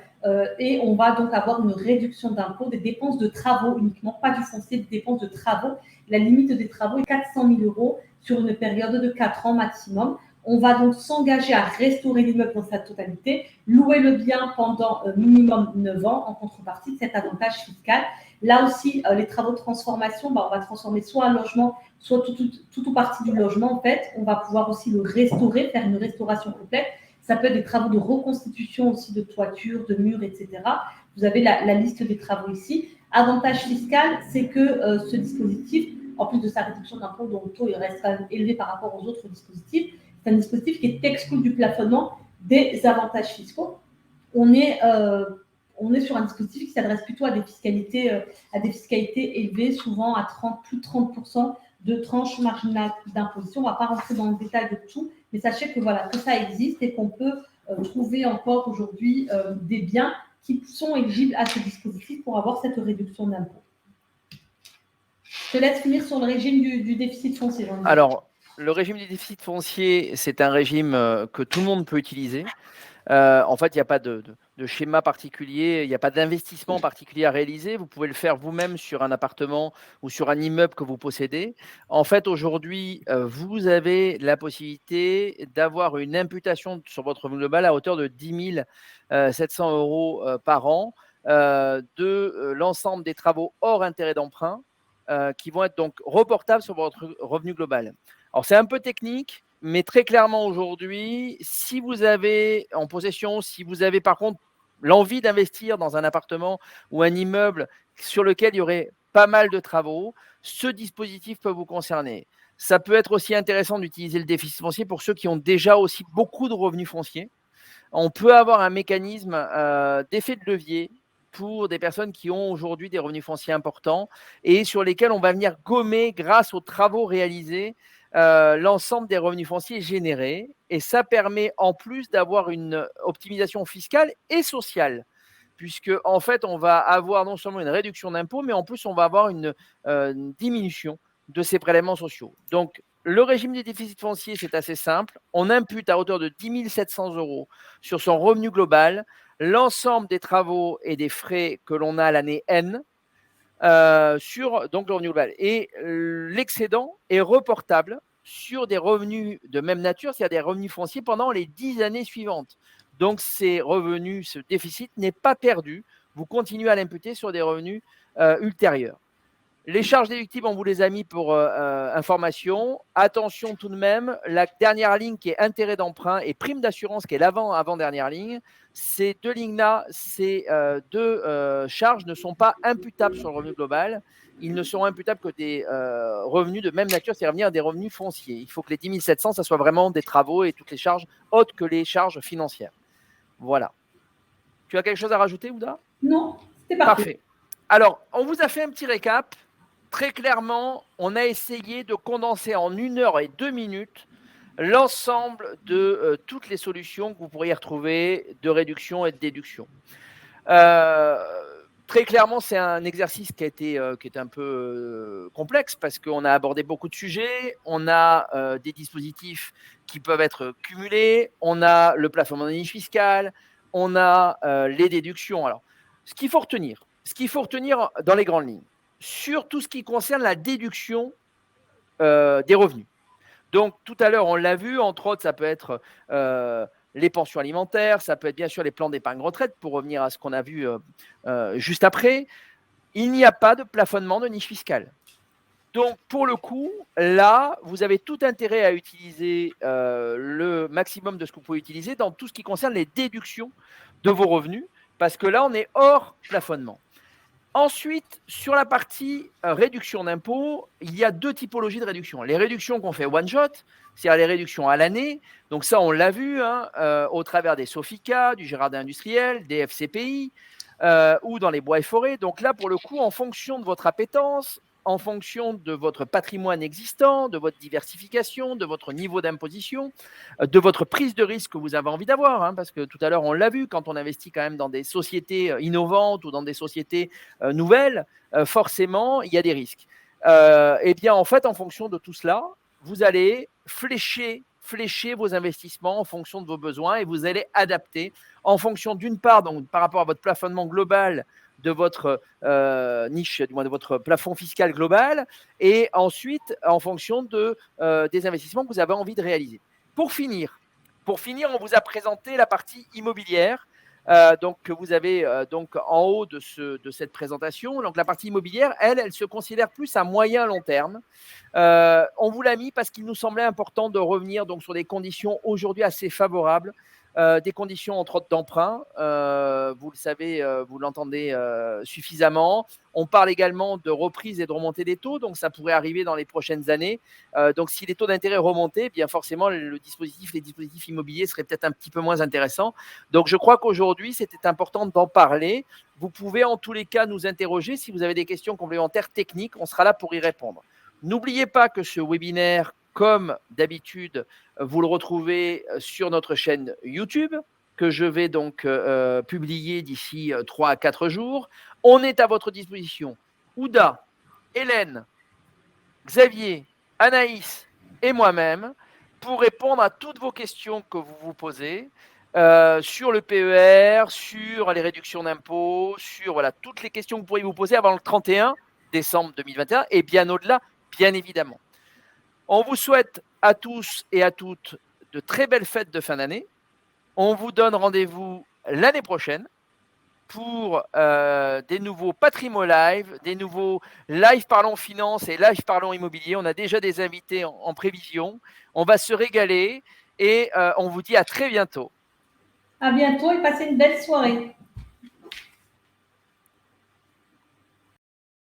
et on va donc avoir une réduction d'impôt des dépenses de travaux uniquement, pas du foncier, des dépenses de travaux. La limite des travaux est 400 000 € sur une période de 4 ans maximum. On va donc s'engager à restaurer l'immeuble dans sa totalité, louer le bien pendant minimum 9 ans en contrepartie de cet avantage fiscal. Là aussi, les travaux de transformation, on va transformer soit un logement, soit tout ou partie du logement. En fait, on va pouvoir aussi le restaurer, faire une restauration complète. Ça peut être des travaux de reconstitution aussi de toiture, de murs, etc. Vous avez la liste des travaux ici. Avantage fiscal, c'est que ce dispositif, en plus de sa réduction d'impôt, dont le taux il reste quand même élevé par rapport aux autres dispositifs, c'est un dispositif qui est exclu du plafonnement des avantages fiscaux. On est sur un dispositif qui s'adresse plutôt à des fiscalités élevées, souvent à plus de 30% de tranche marginale d'imposition. On ne va pas rentrer dans le détail de tout, mais sachez que voilà, que ça existe et qu'on peut trouver encore aujourd'hui des biens qui sont éligibles à ce dispositif pour avoir cette réduction d'impôt. Je te laisse finir sur le régime du déficit foncier. Alors, le régime du déficit foncier, c'est un régime que tout le monde peut utiliser. En fait, il n'y a pas de schéma particulier, il n'y a pas d'investissement particulier à réaliser. Vous pouvez le faire vous-même sur un appartement ou sur un immeuble que vous possédez. En fait, aujourd'hui, vous avez la possibilité d'avoir une imputation sur votre revenu global à hauteur de 10 700 € par an de l'ensemble des travaux hors intérêt d'emprunt qui vont être donc reportables sur votre revenu global. Alors, c'est un peu technique, mais très clairement aujourd'hui, si vous avez en possession, si vous avez par contre l'envie d'investir dans un appartement ou un immeuble sur lequel il y aurait pas mal de travaux, ce dispositif peut vous concerner. Ça peut être aussi intéressant d'utiliser le déficit foncier pour ceux qui ont déjà aussi beaucoup de revenus fonciers. On peut avoir un mécanisme d'effet de levier pour des personnes qui ont aujourd'hui des revenus fonciers importants et sur lesquels on va venir gommer, grâce aux travaux réalisés, l'ensemble des revenus fonciers générés. Et ça permet en plus d'avoir une optimisation fiscale et sociale, puisque en fait, on va avoir non seulement une réduction d'impôts, mais en plus, on va avoir une diminution de ces prélèvements sociaux. Donc, le régime des déficits fonciers, c'est assez simple. On impute à hauteur de 10 700 € sur son revenu global l'ensemble des travaux et des frais que l'on a à l'année N sur donc, le revenu global. Et l'excédent est reportable sur des revenus de même nature, c'est-à-dire des revenus fonciers pendant les 10 années suivantes. Donc, ces revenus, ce déficit n'est pas perdu. Vous continuez à l'imputer sur des revenus ultérieurs. Les charges déductibles, on vous les a mis pour information. Attention tout de même, la dernière ligne qui est intérêt d'emprunt et prime d'assurance qui est l'avant-dernière ligne, ces deux lignes-là, ces deux charges ne sont pas imputables sur le revenu global. Ils ne seront imputables que des revenus de même nature, c'est-à-dire des revenus fonciers. Il faut que les 10 700, ça soit vraiment des travaux et toutes les charges autres que les charges financières. Voilà. Tu as quelque chose à rajouter, Ouda? Non, c'était parfait. Alors, on vous a fait un petit récap. Très clairement, on a essayé de condenser en 1 heure et 2 minutes l'ensemble de toutes les solutions que vous pourriez retrouver de réduction et de déduction. Très clairement, c'est un exercice qui est un peu complexe parce qu'on a abordé beaucoup de sujets, on a des dispositifs qui peuvent être cumulés, on a le plafonnement des niches fiscales, on a les déductions. Alors, ce qu'il faut retenir dans les grandes lignes, sur tout ce qui concerne la déduction des revenus. Donc, tout à l'heure, on l'a vu, entre autres, ça peut être les pensions alimentaires, ça peut être bien sûr les plans d'épargne retraite, pour revenir à ce qu'on a vu juste après. Il n'y a pas de plafonnement de niche fiscale. Donc, pour le coup, là, vous avez tout intérêt à utiliser le maximum de ce que vous pouvez utiliser dans tout ce qui concerne les déductions de vos revenus, parce que là, on est hors plafonnement. Ensuite, sur la partie réduction d'impôts, il y a deux typologies de réduction. Les réductions qu'on fait one shot, c'est-à-dire les réductions à l'année. Donc ça, on l'a vu au travers des SOFICA, du Gérardin industriel, des FCPI. ou dans les bois et forêts. Donc là, pour le coup, en fonction de votre appétence, en fonction de votre patrimoine existant, de votre diversification, de votre niveau d'imposition, de votre prise de risque que vous avez envie d'avoir, hein, parce que tout à l'heure, on l'a vu, quand on investit quand même dans des sociétés innovantes ou dans des sociétés nouvelles, forcément, il y a des risques. Eh bien, en fait, en fonction de tout cela, vous allez flécher vos investissements en fonction de vos besoins et vous allez adapter en fonction d'une part, donc par rapport à votre plafonnement global de votre niche, du moins de votre plafond fiscal global, et ensuite en fonction des investissements que vous avez envie de réaliser. Pour finir, on vous a présenté la partie immobilière. Donc, que vous avez donc en haut de cette présentation. Donc, la partie immobilière, elle se considère plus à moyen long terme. On vous l'a mis parce qu'il nous semblait important de revenir donc sur des conditions aujourd'hui assez favorables, des conditions entre autres d'emprunt. Vous le savez, vous l'entendez suffisamment. On parle également de reprise et de remontée des taux, donc ça pourrait arriver dans les prochaines années. Donc si les taux d'intérêt remontaient, eh bien forcément les dispositifs immobiliers seraient peut-être un petit peu moins intéressants. Donc je crois qu'aujourd'hui c'était important d'en parler. Vous pouvez en tous les cas nous interroger si vous avez des questions complémentaires techniques, on sera là pour y répondre. N'oubliez pas que ce webinaire, comme d'habitude, vous le retrouvez sur notre chaîne YouTube, que je vais donc publier d'ici 3 à 4 jours. On est à votre disposition. Ouda, Hélène, Xavier, Anaïs et moi-même pour répondre à toutes vos questions que vous vous posez sur le PER, sur les réductions d'impôts, sur voilà, toutes les questions que vous pourriez vous poser avant le 31 décembre 2021 et bien au-delà, bien évidemment. On vous souhaite à tous et à toutes de très belles fêtes de fin d'année. On vous donne rendez-vous l'année prochaine pour des nouveaux Patrimo Live, des nouveaux Live Parlons Finance et Live Parlons Immobilier. On a déjà des invités en prévision. On va se régaler et on vous dit à très bientôt. À bientôt et passez une belle soirée.